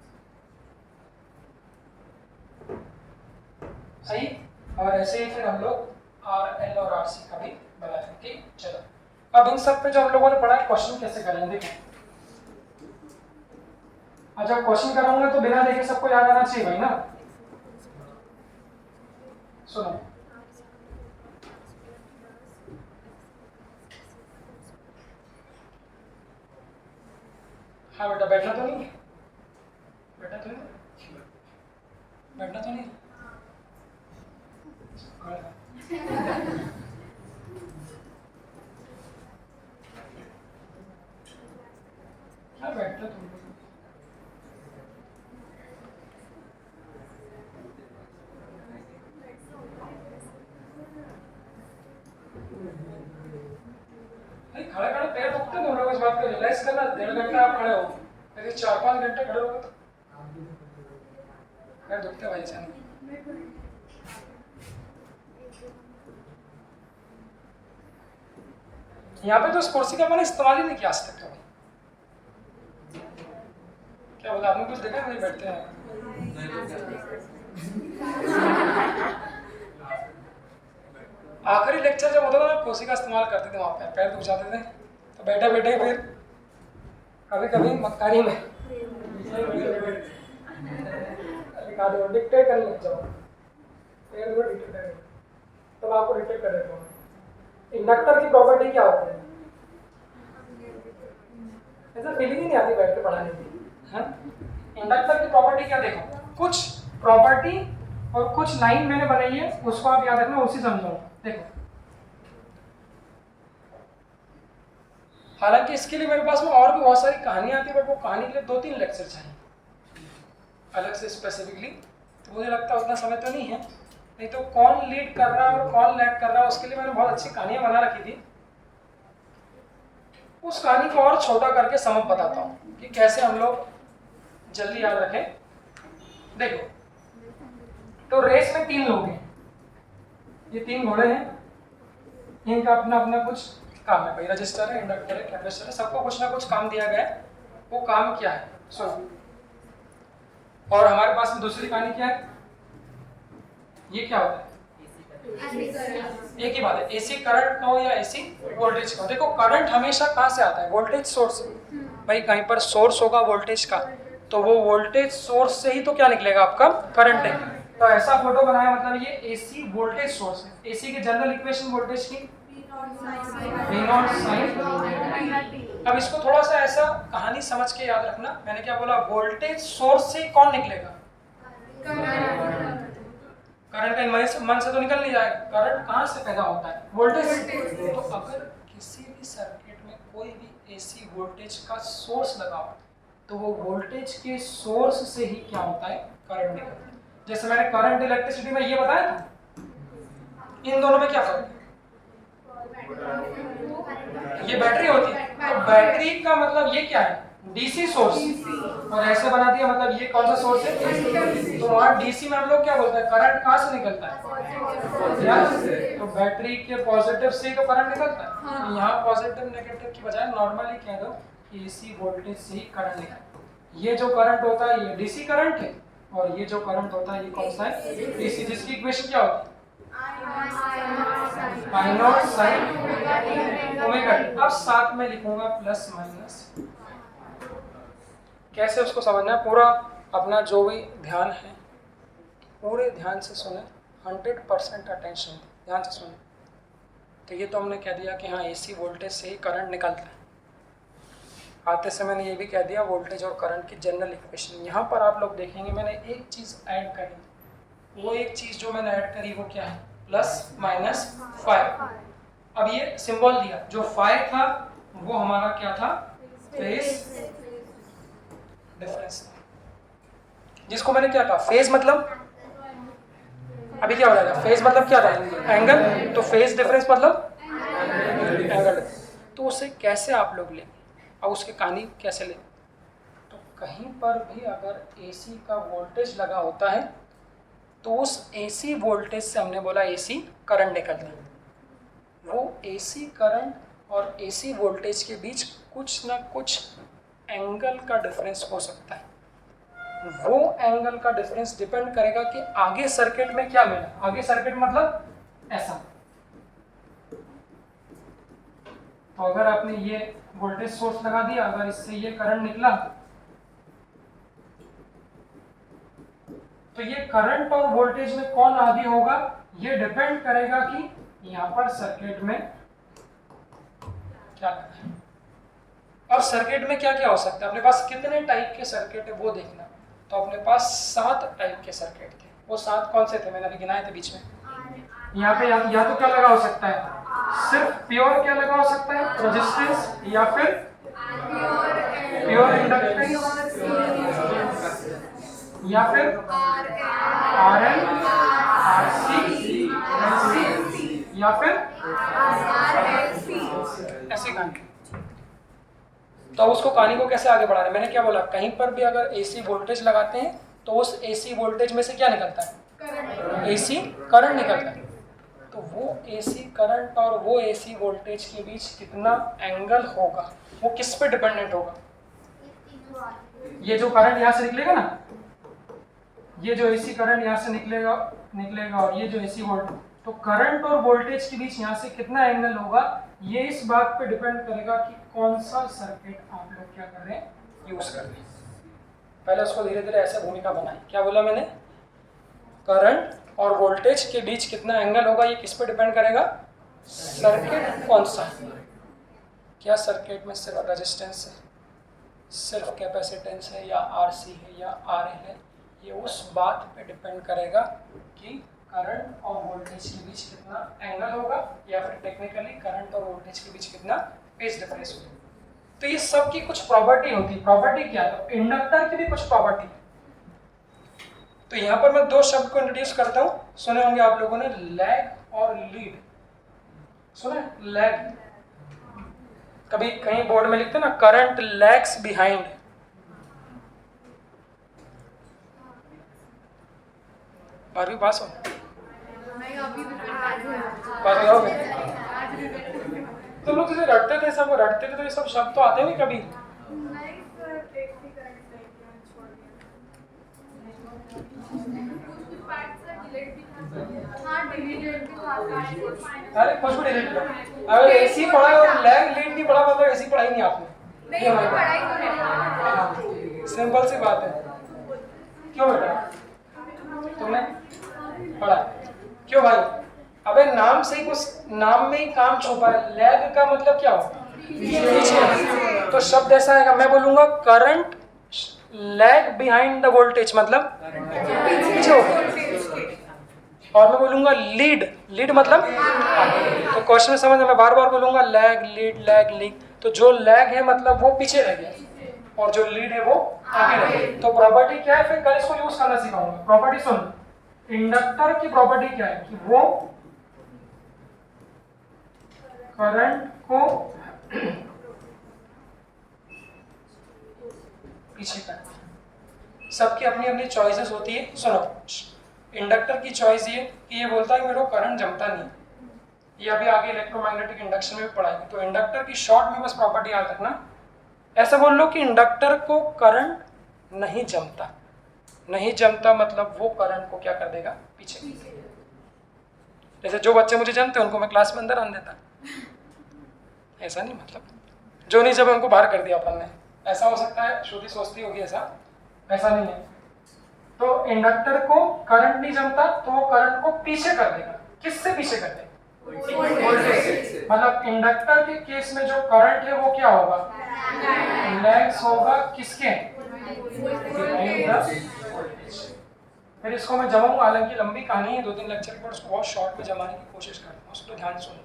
और ऐसे ही फिर हम लोग आर एल और आर सी का भी बनाएंगे। ठीक, चलो अब इन सब पे जो हम लोगों ने पढ़ा है क्वेश्चन कैसे करेंगे देखो। अच्छा क्वेश्चन कराऊंगा तो बिना देखे सबको याद आना चाहिए भाई ना। सुनो हाँ बेटा बैठना तो नहीं, बैठना तो नहीं, बैठना तो नहीं। हाँ बैठना तुम। खड़े खड़े पैर दुखते हैं, तुम लोग इस बात को रियलाइज करना। 1.5 घंटा आप खड़े हो, ऐसे 4-5 घंटे खड़े हो तो पैर दुखते भाई जान। यहाँ पे तो इस कुर्सी का मैंने इस्तेमाल ही नहीं किया आज तक कभी। क्या बोला आपने, कुछ देखा नहीं बैठते हैं? आखिरी लेक्चर जब होता था ना कुर्सी का इस्तेमाल करते थे, वहाँ पे पैर दुख जाते थे तो बैठे बैठे फिर कभी कभी मक्कारी में डिक्टेट करने लग जाओ, पैर को डिक्टेट करें तब आपको डिक्टेट कर देता हूँ। इंडक्टर की प्रॉपर्टी क्या होती है? ऐसा फीलिंग ही नहीं आती बैठ के पढ़ाने की। हाँ, इंडक्टर की प्रॉपर्टी क्या, देखो कुछ प्रॉपर्टी और कुछ लाइन मैंने बनाई है, उसको आप याद रखना, उसी समझो। देखो हालांकि इसके लिए मेरे पास में और भी बहुत सारी कहानियां आती है, बट वो कहानी के लिए 2-3 लेक्चर चाहिए अलग से स्पेसिफिकली, तो मुझे लगता है उतना समय तो नहीं है। नहीं तो कौन लीड कर रहा है और कौन लैग कर रहा है उसके लिए मैंने बहुत अच्छी कहानियां बना रखी थी। उस कहानी को और छोटा करके समझ बताता हूँ कि कैसे हम लोग जल्दी याद रखें। देखो तो रेस में 3 लोग हैं, ये 3 घोड़े हैं, इनका अपना अपना कुछ काम है भाई। रजिस्टर है, इंडक्टर है, कैपेसिटर है, सबको कुछ ना कुछ काम दिया गया है। वो काम क्या है सुनो। और हमारे पास में दूसरी कहानी क्या है, ये क्या होता है? एक ही बात है, एसी करंट हो या एसी वोल्टेज का। देखो करंट हमेशा कहाँ से आता है? वोल्टेज सोर्स से। भाई कहीं पर सोर्स होगा वोल्टेज का, तो वो वोल्टेज सोर्स से ही तो क्या निकलेगा आपका? करंट है। तो ऐसा फोटो बनाया, मतलब ये एसी वोल्टेज सोर्स है। एसी की जनरल इक्वेशन वोल्टेज की V नॉट साइन। अब इसको थोड़ा सा ऐसा कहानी समझ के याद रखना। मैंने क्या बोला? वोल्टेज सोर्स से कौन निकलेगा? करंट का मन से तो निकल नहीं जाएगा। करंट कहाँ से पैदा होता है? वोल्टेज से। तो अगर किसी भी सर्किट में कोई भी एसी वोल्टेज का सोर्स लगाओ तो वो वोल्टेज के सोर्स से ही क्या होता है? करंट निकलता है। जैसे मैंने करंट इलेक्ट्रिसिटी में ये बताया था, इन दोनों में क्या फर्क है? ये बैटरी होती है, तो बैटरी का मतलब ये क्या है? DC source. और ऐसे बना दिया, मतलब ये कौन सा सोर्स है? तो वहाँ डीसी में हम लोग क्या बोलते हैं? करंट कहाँ से निकलता है? तो बैटरी के पॉजिटिव से ही तो करंट निकलता है। तो यहाँ पॉजिटिव नेगेटिव की बजाय नॉर्मली कह दो कि एसी वोल्टेज से ही करंट निकलता है। ये जो करंट होता है ये डीसी करंट है, और ये जो करंट होता है ये कौन सा है? डीसी, जिसकी इक्वेशन क्या होती है? I not sine omega T. अब साथ में लिखूंगा प्लस माइनस। कैसे उसको समझना है? पूरा अपना जो भी ध्यान है पूरे ध्यान से सुने, 100% अटेंशन ध्यान से सुने। तो ये तो हमने कह दिया कि हाँ एसी वोल्टेज से ही करंट निकलता है। आते से मैंने ये भी कह दिया वोल्टेज और करंट की जनरल इक्वेशन। यहाँ पर आप लोग देखेंगे मैंने एक चीज़ ऐड करी। वो एक चीज़ जो मैंने ऐड करी वो क्या है? Plus minus 5। अब ये सिंबल दिया, जो 5 था वो हमारा क्या था? फेज डिफरेंस, जिसको मैंने क्या कहा? फेज मतलब अभी क्या हो जाएगा? फेज मतलब क्या था? एंगल। तो फेज डिफरेंस मतलब एंगल। तो उसे कैसे आप लोग लेंगे और उसकी कहानी कैसे लेंगे? तो कहीं पर भी अगर एसी का वोल्टेज लगा होता है तो उस एसी वोल्टेज से हमने बोला एसी करंट निकलता है। वो एसी करंट और एसी वोल्टेज के बीच कुछ ना कुछ एंगल का डिफरेंस हो सकता है। वो एंगल का डिफरेंस डिपेंड करेगा कि आगे सर्किट में क्या मिला। आगे सर्किट मतलब ऐसा। तो अगर आपने ये वोल्टेज सोर्स लगा दिया, अगर इससे ये करंट निकला, तो ये करंट और वोल्टेज में कौन आगे होगा, ये डिपेंड करेगा कि यहां पर सर्किट में क्या लगा है। अब सर्किट में क्या क्या हो सकता है, अपने पास कितने टाइप के सर्किट है वो देखना। तो अपने पास 7 टाइप के सर्किट थे। वो 7 कौन से थे, मैंने अभी गिनाए थे बीच में। यहाँ पे या तो क्या लगा हो सकता है, सिर्फ प्योर क्या लगा हो सकता है, रेजिस्टेंस, या फिर प्योर इंडक्टेंस, या फिर RL, RC, या फिर ऐसे कहानी। तो उसको कहानी को कैसे आगे बढ़ा रहे हैं, मैंने क्या बोला, कहीं पर भी अगर AC वोल्टेज लगाते हैं तो उस AC वोल्टेज में से क्या निकलता है, AC करंट निकलता है। तो वो AC करंट और वो AC वोल्टेज के बीच कितना एंगल होगा, वो किस पे डिपेंडेंट होगा। ये जो करंट यहाँ से निकलेगा ना, ये जो AC करंट यहाँ से निकलेगा और ये जो AC वोल्टेज, तो करंट और वोल्टेज के बीच यहाँ से कितना एंगल होगा, ये इस बात पे डिपेंड करेगा कि कौन सा सर्किट आप लोग क्या कर रहे हैं, यूज कर रहे हैं। पहले उसको धीरे धीरे ऐसे भूमिका बनाई। क्या बोला मैंने, करंट और वोल्टेज के बीच कितना एंगल होगा, ये किस पे डिपेंड करेगा, सर्किट कौन सा है। क्या सर्किट में सिर्फ रेजिस्टेंस है, सिर्फ कैपेसिटेंस है, या RC है, या RL है, ये उस बात पे डिपेंड करेगा कि करंट और वोल्टेज के बीच कितना एंगल होगा, या फिर टेक्निकली करंट और वोल्टेज के बीच कितना फेज डिफरेंस होगा। तो ये सब की कुछ प्रॉपर्टी होती है। प्रॉपर्टी क्या है, तो इंडक्टर की भी कुछ प्रॉपर्टी है। तो यहाँ पर मैं 2 शब्द को इंट्रोड्यूस करता हूँ, सुने होंगे आप लोगों ने, लैग और लीड। सुने लैग, कभी कहीं बोर्ड में लिखते हैं ना, करंट लैग्स बिहाइंड। बारहवीं पास हो, बारहवीं हो गए तुम लोग जैसे रटते थे, सब रटते थे, तो ये सब शब्द तो आते नहीं कभी। अरे कुछ भी डिलीट करो, अगर AC पढ़ा है और लैग लीड नहीं पढ़ा मतलब ऐसी पढ़ाई नहीं आपने। सिंपल सी बात है। क्यों बेटा तुमने पढ़ा, क्यों भाई, अबे नाम से ही कुछ, नाम में ही काम छुपा है। लैग का मतलब क्या होगा, पीछे। तो शब्द ऐसा आएगा, मैं बोलूंगा current lag behind the voltage, मतलब पीछे होगा। और मैं बोलूंगा लीड, लीड मतलब, तो क्वेश्चन में समझ, मैं बार बार बोलूंगा लैग लीड। तो जो लैग है मतलब वो पीछे रह गया, और जो लीड है वो आगे रह गया। तो प्रॉपर्टी क्या है, फिर कल इसको यूज करना सिखाऊंगा। प्रॉपर्टी सुन, इंडक्टर की प्रॉपर्टी क्या है कि वो करंट को पीछे करता है। सबकी अपनी अपनी चॉइसेस होती है। सुनो, इंडक्टर की चॉइस ये कि ये बोलता है कि मेरे को करंट जमता नहीं, ये अभी आगे इलेक्ट्रोमैग्नेटिक इंडक्शन में भी पढ़ाएंगे। तो इंडक्टर की शॉर्ट में बस प्रॉपर्टी याद रखना, ऐसा बोल लो कि इंडक्टर को करंट नहीं जमता मतलब वो करंट को क्या कर देगा, पीछे। जैसे जो बच्चे मुझे जानते हैं उनको मैं क्लास में अंदर आने देता, ऐसा नहीं, मतलब जो नहीं जब उनको बाहर कर दिया अपन ने। ऐसा हो सकता है, श्रुति सोचती होगी ऐसा नहीं है। तो इंडक्टर को करंट नहीं जमता तो वो करंट को पीछे कर देगा। किससे पीछे कर देगा, वोल्टेज। मतलब इंडक्टर के केस में जो करंट है वो क्या होगा, लैग्स होगा किसके, फिर इसको मैं जमाऊंगा, हालांकि लंबी कहानी है, 2-3 लेक्चर पर, उसको बहुत शॉर्ट में जमाने की कोशिश करता हूँ, उसको ध्यान सुनो।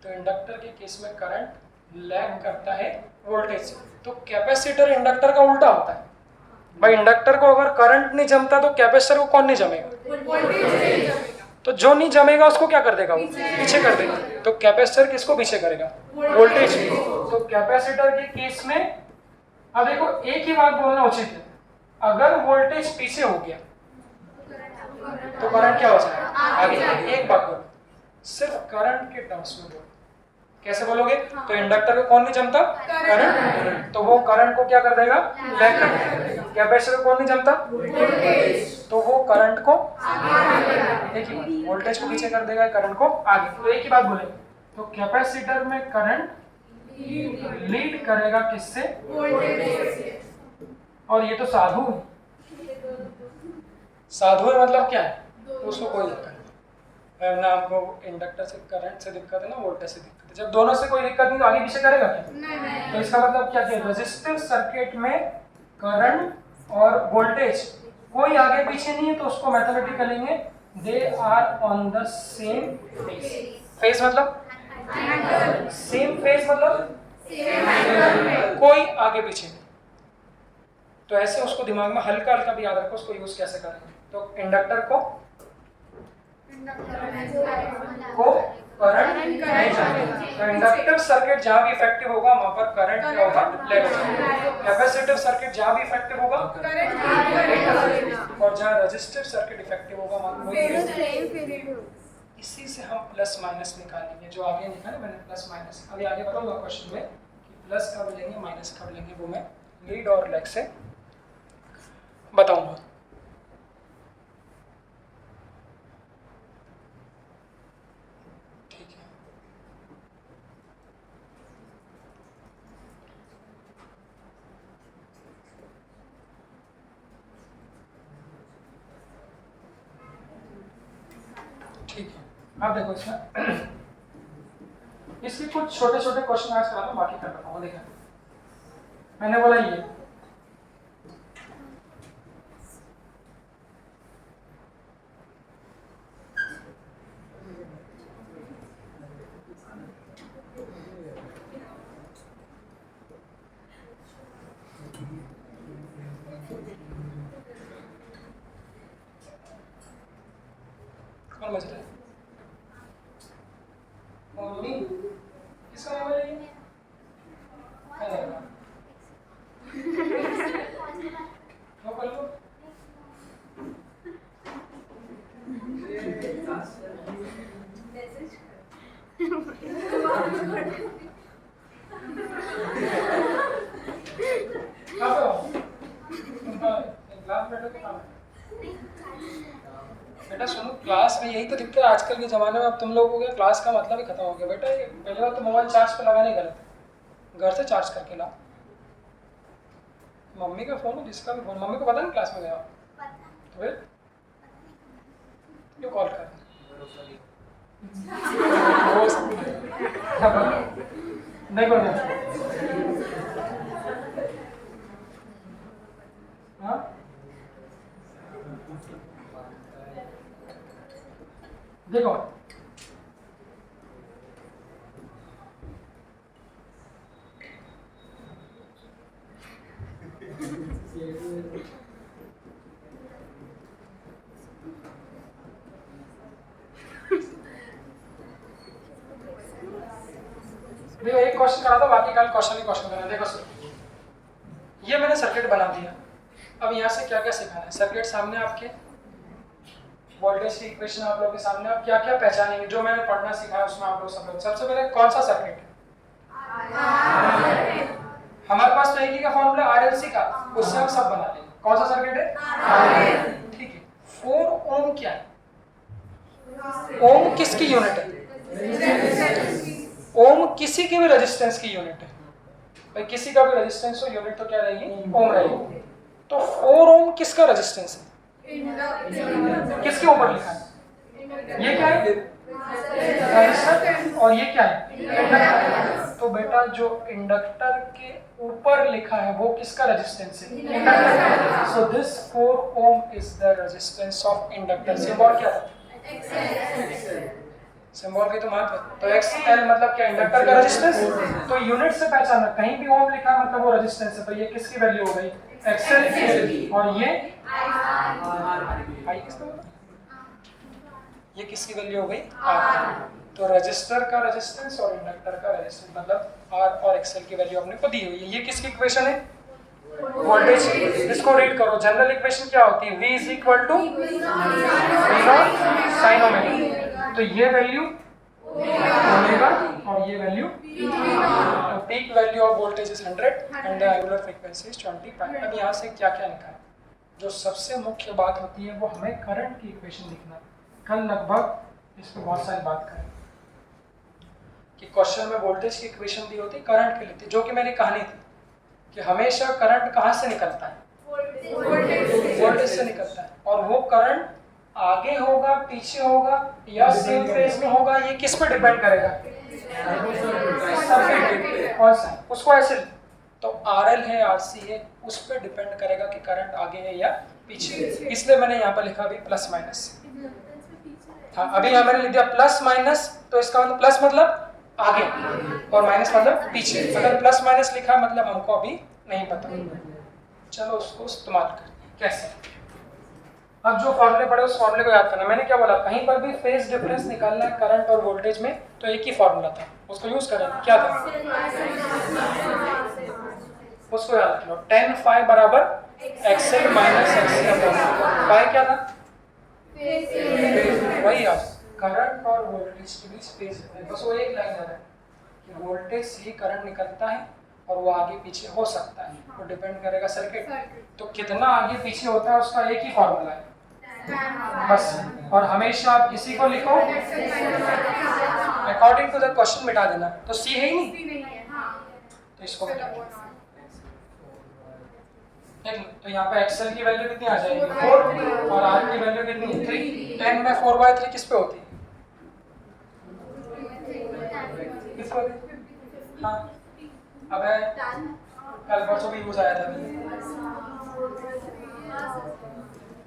तो इंडक्टर के केस में करंट लैग करता है वोल्टेज से। तो कैपेसिटर इंडक्टर का उल्टा होता है भाई। इंडक्टर को अगर करंट नहीं जमता तो कैपेसिटर को कौन नहीं जमेगा, तो जो नहीं जमेगा उसको क्या कर देगा, वो पीछे कर देगा। तो कैपेसिटर किसको पीछे करेगा, वोल्टेज। तो कैपेसिटर के केस में अब देखो एक ही बात बोलना उचित है, अगर वोल्टेज पीछे हो गया तो करंट क्या हो जाएगा, आगे। एक बात बोलो, सिर्फ करंट के टर्म्स में बोलो, कैसे बोलोगे? तो इंडक्टर को कौन नहीं जमता? करंट। तो वो करंट को क्या कर देगा? लैग कर देगा। कैपेसिटर को कौन नहीं जमता? वोल्टेज। तो वो करंट को आगे, एक ही बात, वोल्टेज को पीछे कर देगा, करंट को आगे। तो एक ही बात बोले, तो कैपेसिटर में करंट लीड करेगा किससे? वोल्टेज। और ये तो साधु है। साधु है मतलब क्या है? उसको कोई दिक्कत नहीं। ना हमको इंडक्टर से करंट से दिक्कत है ना वोल्टेज से दिक्कत है। जब दोनों से कोई दिक्कत नहीं तो आगे पीछे करेगा क्या? नहीं। तो इसका मतलब क्या है? रेजिस्टिव सर्किट में करंट और वोल्टेज कोई आगे पीछे नहीं है, तो उसको मैथमेटिकली लेंगे they are on the same phase. Phase मतलब सेम फेज मतलब कोई आगे पीछे नहीं। तो ऐसे उसको दिमाग में हल्का हल्का भी याद रखो, उसको यूज कैसे करेंगे। तो इंडक्टर को करंट नहीं जाएगा। तो इंडक्टिव सर्किट जहां भी इफेक्टिव होगा वहां पर करंट क्या होगा? लैग होगा। कैपेसिटिव सर्किट जहां भी इफेक्टिव होगा करंट, और जहां रेजिस्टिव सर्किट इफेक्टिव होगा वहां कोई। इसी से हम प्लस माइनस निकालेंगे, जो आगे निकाले मैंने प्लस माइनस। अभी आगे बताऊंगा क्वेश्चन में कि प्लस कब लेंगे माइनस कब लेंगे, वो मैं लीड और लैग से बताऊंगा। ठीक है, ठीक है। अब देखो इसमें इसके कुछ छोटे छोटे क्वेश्चन आज करा दो, बाकी कर रहा हूँ। देखा मैंने बोला ये कौन बज रहा है? मम्मी किसका मोबाइल है ये? क्या कर रहा है? क्यों कर लो? कहाँ पे हो? क्लास बैठो तो कहाँ? बेटा सुनो, क्लास में यही तो दिक्कत है आजकल के ज़माने में। अब तुम लोगों को क्या क्लास का मतलब ही खत्म हो गया बेटा। ये पहले बात तो मोबाइल चार्ज पे लगाने गलत है, घर से चार्ज करके लाओ। मम्मी का फ़ोन है, जिसका भी फ़ोन, मम्मी को पता नहीं क्लास में गया तो फिर क्यों कॉल कर? नहीं बोल हाँ देखो देखो एक क्वेश्चन करा दो, बाकी कल क्वेश्चन ही क्वेश्चन करना। देखो सर, ये मैंने सर्किट बना दिया। अब यहाँ से क्या क्या सिखाना है? सर्किट सामने आपके, वोल्टेज की इक्वेशन आप लोगों के सामने। आप क्या क्या पहचानेंगे जो मैंने पढ़ना सिखाया उसमें आप लोग सब लोग। सबसे पहले कौन सा सर्किट है? हमारे पास तो एक ही का फॉर्मूला आरएलसी का, उससे हम सब बना लेंगे। कौन सा सर्किट है? ठीक है। 4 ओम क्या है? ओम किसकी यूनिट है? ओम किसी की भी रेजिस्टेंस की यूनिट है। भाई किसी का भी रेजिस्टेंस हो, यूनिट तो क्या रहेगी? ओम रहेगी। तो 4 ओम किसका रेजिस्टेंस है? किसके ऊपर लिखा है? ये क्या है? रेजिस्टर। और ये क्या है? इंडक्टर। तो बेटा जो इंडक्टर के ऊपर लिखा है वो किसका रेजिस्टेंस है? Inductor. So this 4 ohm is the resistance of inductor. Symbol क्या था? सिंबल की तो महत्व। तो XL मतलब क्या? इंडक्टर का रेजिस्टेंस। तो यूनिट से पहचानना, कहीं भी ओम लिखा है मतलब वो रेजिस्टेंस है। तो ये किसकी वैल्यू हो गई? XL की। और ये I किसका होगा? ये किसकी वैल्यू हो गई? R। तो रेजिस्टर का रेजिस्टेंस और इंडक्टर का रेजिस्टेंस मतलब R और XL की वैल्यू अपने को दी हुई है। ये किसकी इक्वेशन है? वोल्टेज। इसको रीड करो। जनरल इक्वेशन क्या होती है? V = V0 sin omega. तो ये वैल्यू ओमेगा और ये वैल्यू तो peak value of voltage is 100 and the angular frequency is 25। अब यहाँ से क्या क्या लिखा है? जो सबसे मुख्य बात होती है वो हमें करंट की इक्वेशन लिखना है। कल लगभग इस पर बहुत सारी बात करें कि क्वेश्चन में वोल्टेज की इक्वेशन दी होती करंट के लिए थी, जो कि मेरी कहानी थी कि हमेशा करंट कहाँ से निकलता है? वोल्टेज से निकलता है। और वो करंट आगे होगा, पीछे होगा या सेम फेज में होगा, ये किस पर डिपेंड करेगा? सर्किट कौन सा है उसको ऐसे तो RL है RC है उस पर डिपेंड करेगा कि करंट आगे है या पीछे। इसलिए मैंने यहाँ पर लिखा अभी प्लस माइनस। हाँ, अभी यहाँ मैंने लिख दिया प्लस माइनस, तो इसका मतलब प्लस मतलब आगे और माइनस मतलब पीछे। अगर प्लस माइनस लिखा मतलब हमको अभी नहीं पता। चलो उसको इस्तेमाल करें। कैसे? अब जो फॉर्मूले पढ़े उस फॉर्मूले को याद करना। मैंने क्या बोला? कहीं पर भी फेज डिफरेंस निकालना है करंट और वोल्टेज में तो एक ही फॉर्मूला था, उसको यूज करें। क्या था? उसको याद रखो, tan phi बराबर XL minus XC upon phi क्या था? वही याद, करंट और वोल्टेज के बीच फेज डिफरेंस। बस वो एक लाइन याद है कि वोल्टेज से ही करंट निकलता है और वो आगे पीछे हो सकता है, वो डिपेंड करेगा सर्किट। तो कितना आगे पीछे होता है उसका एक ही फॉर्मूला है बस। और हमेशा आप किसी को लिखो अकॉर्डिंग टू द क्वेश्चन मिटा देना। तो सी है ही नहीं तो इसको मिटा देना। तो यहाँ पे एक्सेल की वैल्यू कितनी आ जाएगी? 4 और आर की वैल्यू कितनी? 3। 10 में 4/3 किस पे होती है? किस पे होती है? हाँ, अब है कल परसों भी यूज आया था।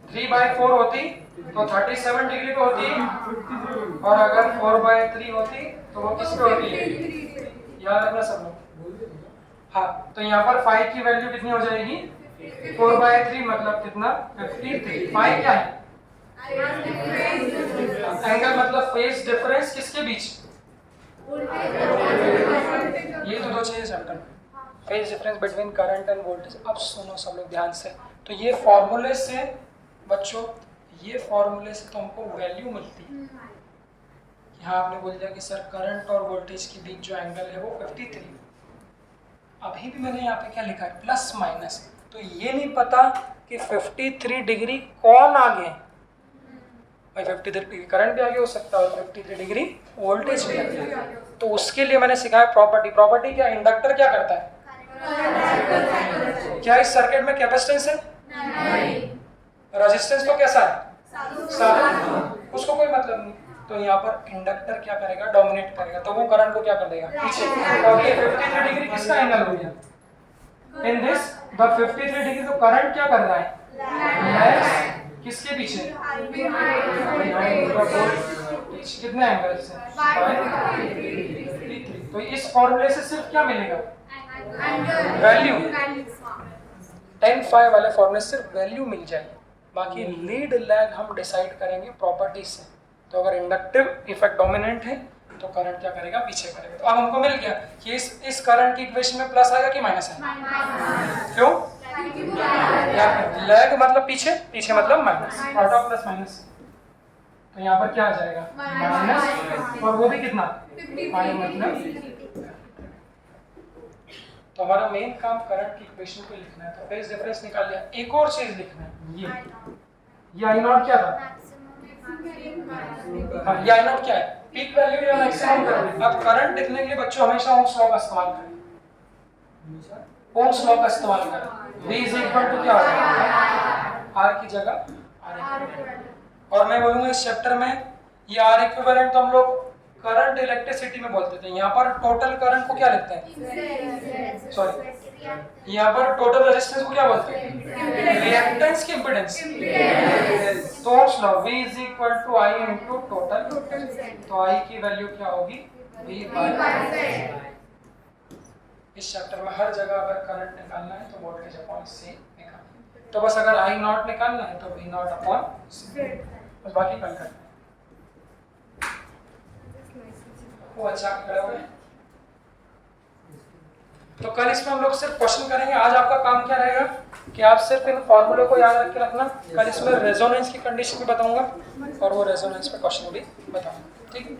3/4 होती तो 37 डिग्री पे होती और अगर 4/3 होती तो वो किस पे होती है? याद रखना सब लोग। हाँ, तो यहाँ पर 5 की वैल्यू कितनी हो जाएगी? 4/3 मतलब कितना? 53। 5 क्या है? एंगल मतलब फेज डिफरेंस किसके बीच? ये तो दो चीजें समझना, phase difference between current end voltage. अब सुनो सब लोग ध्यान से। तो ये फॉर्मूले से बच्चों, ये फॉर्मूले से तो हमको वैल्यू मिलती है। यहाँ आपने बोल दिया कि सर करंट और वोल्टेज के बीच जो एंगल है वो 53। अभी भी मैंने यहाँ पे क्या लिखा है? Plus minus. तो ये नहीं पता कि 53 डिग्री कौन आगे है। भाई 53 डिग्री करंट भी आगे हो सकता है और 53 डिग्री वोल्टेज भी आगे। तो उसके लिए मैंने सिखाया प्रॉपर्टी। प्रॉपर्टी क्या? इंडक्टर क्या करता है? क्या इस सर्किट में कैपेसिटेंस है? नहीं। रेजिस्टेंस तो कैसा है? साथ। उसको कोई मतलब नहीं। तो यहाँ पर इंडक्टर क्या करेगा? डोमिनेट करेगा, तो वो करंट को क्या कर देगा? पीछे। और ये 53 डिग्री किसका एंगल हो गया? इन दिस द 53 डिग्री तो करंट क्या कर रहा है? किसके पीछे? कितने एंगल से? तो इस फॉर्मूले से सिर्फ क्या मिलेगा? वैल्यू। 10 phi वाले फॉर्मूले से सिर्फ वैल्यू मिल जाएगी। बाकी लीड लैग हम डिसाइड करेंगे प्रॉपर्टी से। तो अगर इंडक्टिव इफेक्ट डोमिनेंट है तो करंट क्या करेगा? पीछे करेगा। तो अब हमको मिल गया कि इस करंट की इक्वेशन में प्लस आएगा कि माइनस आएगा? क्यों? लैग मतलब पीछे, पीछे मतलब minus. Product of plus minus. तो यहाँ पर क्या आ जाएगा? माइनस, और वो भी कितना? 5 मतलब। तो हमारा मेन काम करंट की इक्वेशन को लिखना है। तो फेज डिफरेंस निकाल लिया। एक और चीज लिखना है, ये आई नॉट क्या था? हाँ, ये आई नॉट क्या है? पीक वैल्यू या मैक्सिमम वैल्यू। अब करंट लिखने के लिए बच्चों हमेशा ओम्स लॉ का इस्तेमाल करें। ओम्स लॉ का इस्तेमाल करें। V इज इक्वल टू क्या होगा? R की जगह R। और मैं बोलूंगा इस चैप्टर में ये R इक्विवेलेंट तो हम लोग करंट इलेक्ट्रिसिटी में बोलते थे। यहाँ पर टोटल करंट को क्या लिखते हैं? सॉरी, यहाँ पर टोटल रेजिस्टेंस को क्या बोलते हैं? रिएक्टेंस की इम्पीडेंस। तो ohm's law V is equal to I into total. तो I की वैल्यू क्या होगी? V bye. इस चैप्टर में हर जगह अगर करंट निकालना है तो वोल्टेज अपॉन C निकालना है। तो बस अगर I नॉट निकालना है तो V नॉट अपॉन C। बस बाकी कल करना है। वो अच्छा खड़े हुए। तो कल इसमें हम लोग सिर्फ क्वेश्चन करेंगे। आज आपका काम क्या रहेगा कि आप सिर्फ इन फॉर्मूले को याद रख के रखना। कल इसमें रेजोनेंस की कंडीशन भी बताऊंगा और वो रेजोनेंस पे क्वेश्चन भी बताऊंगा। ठीक है?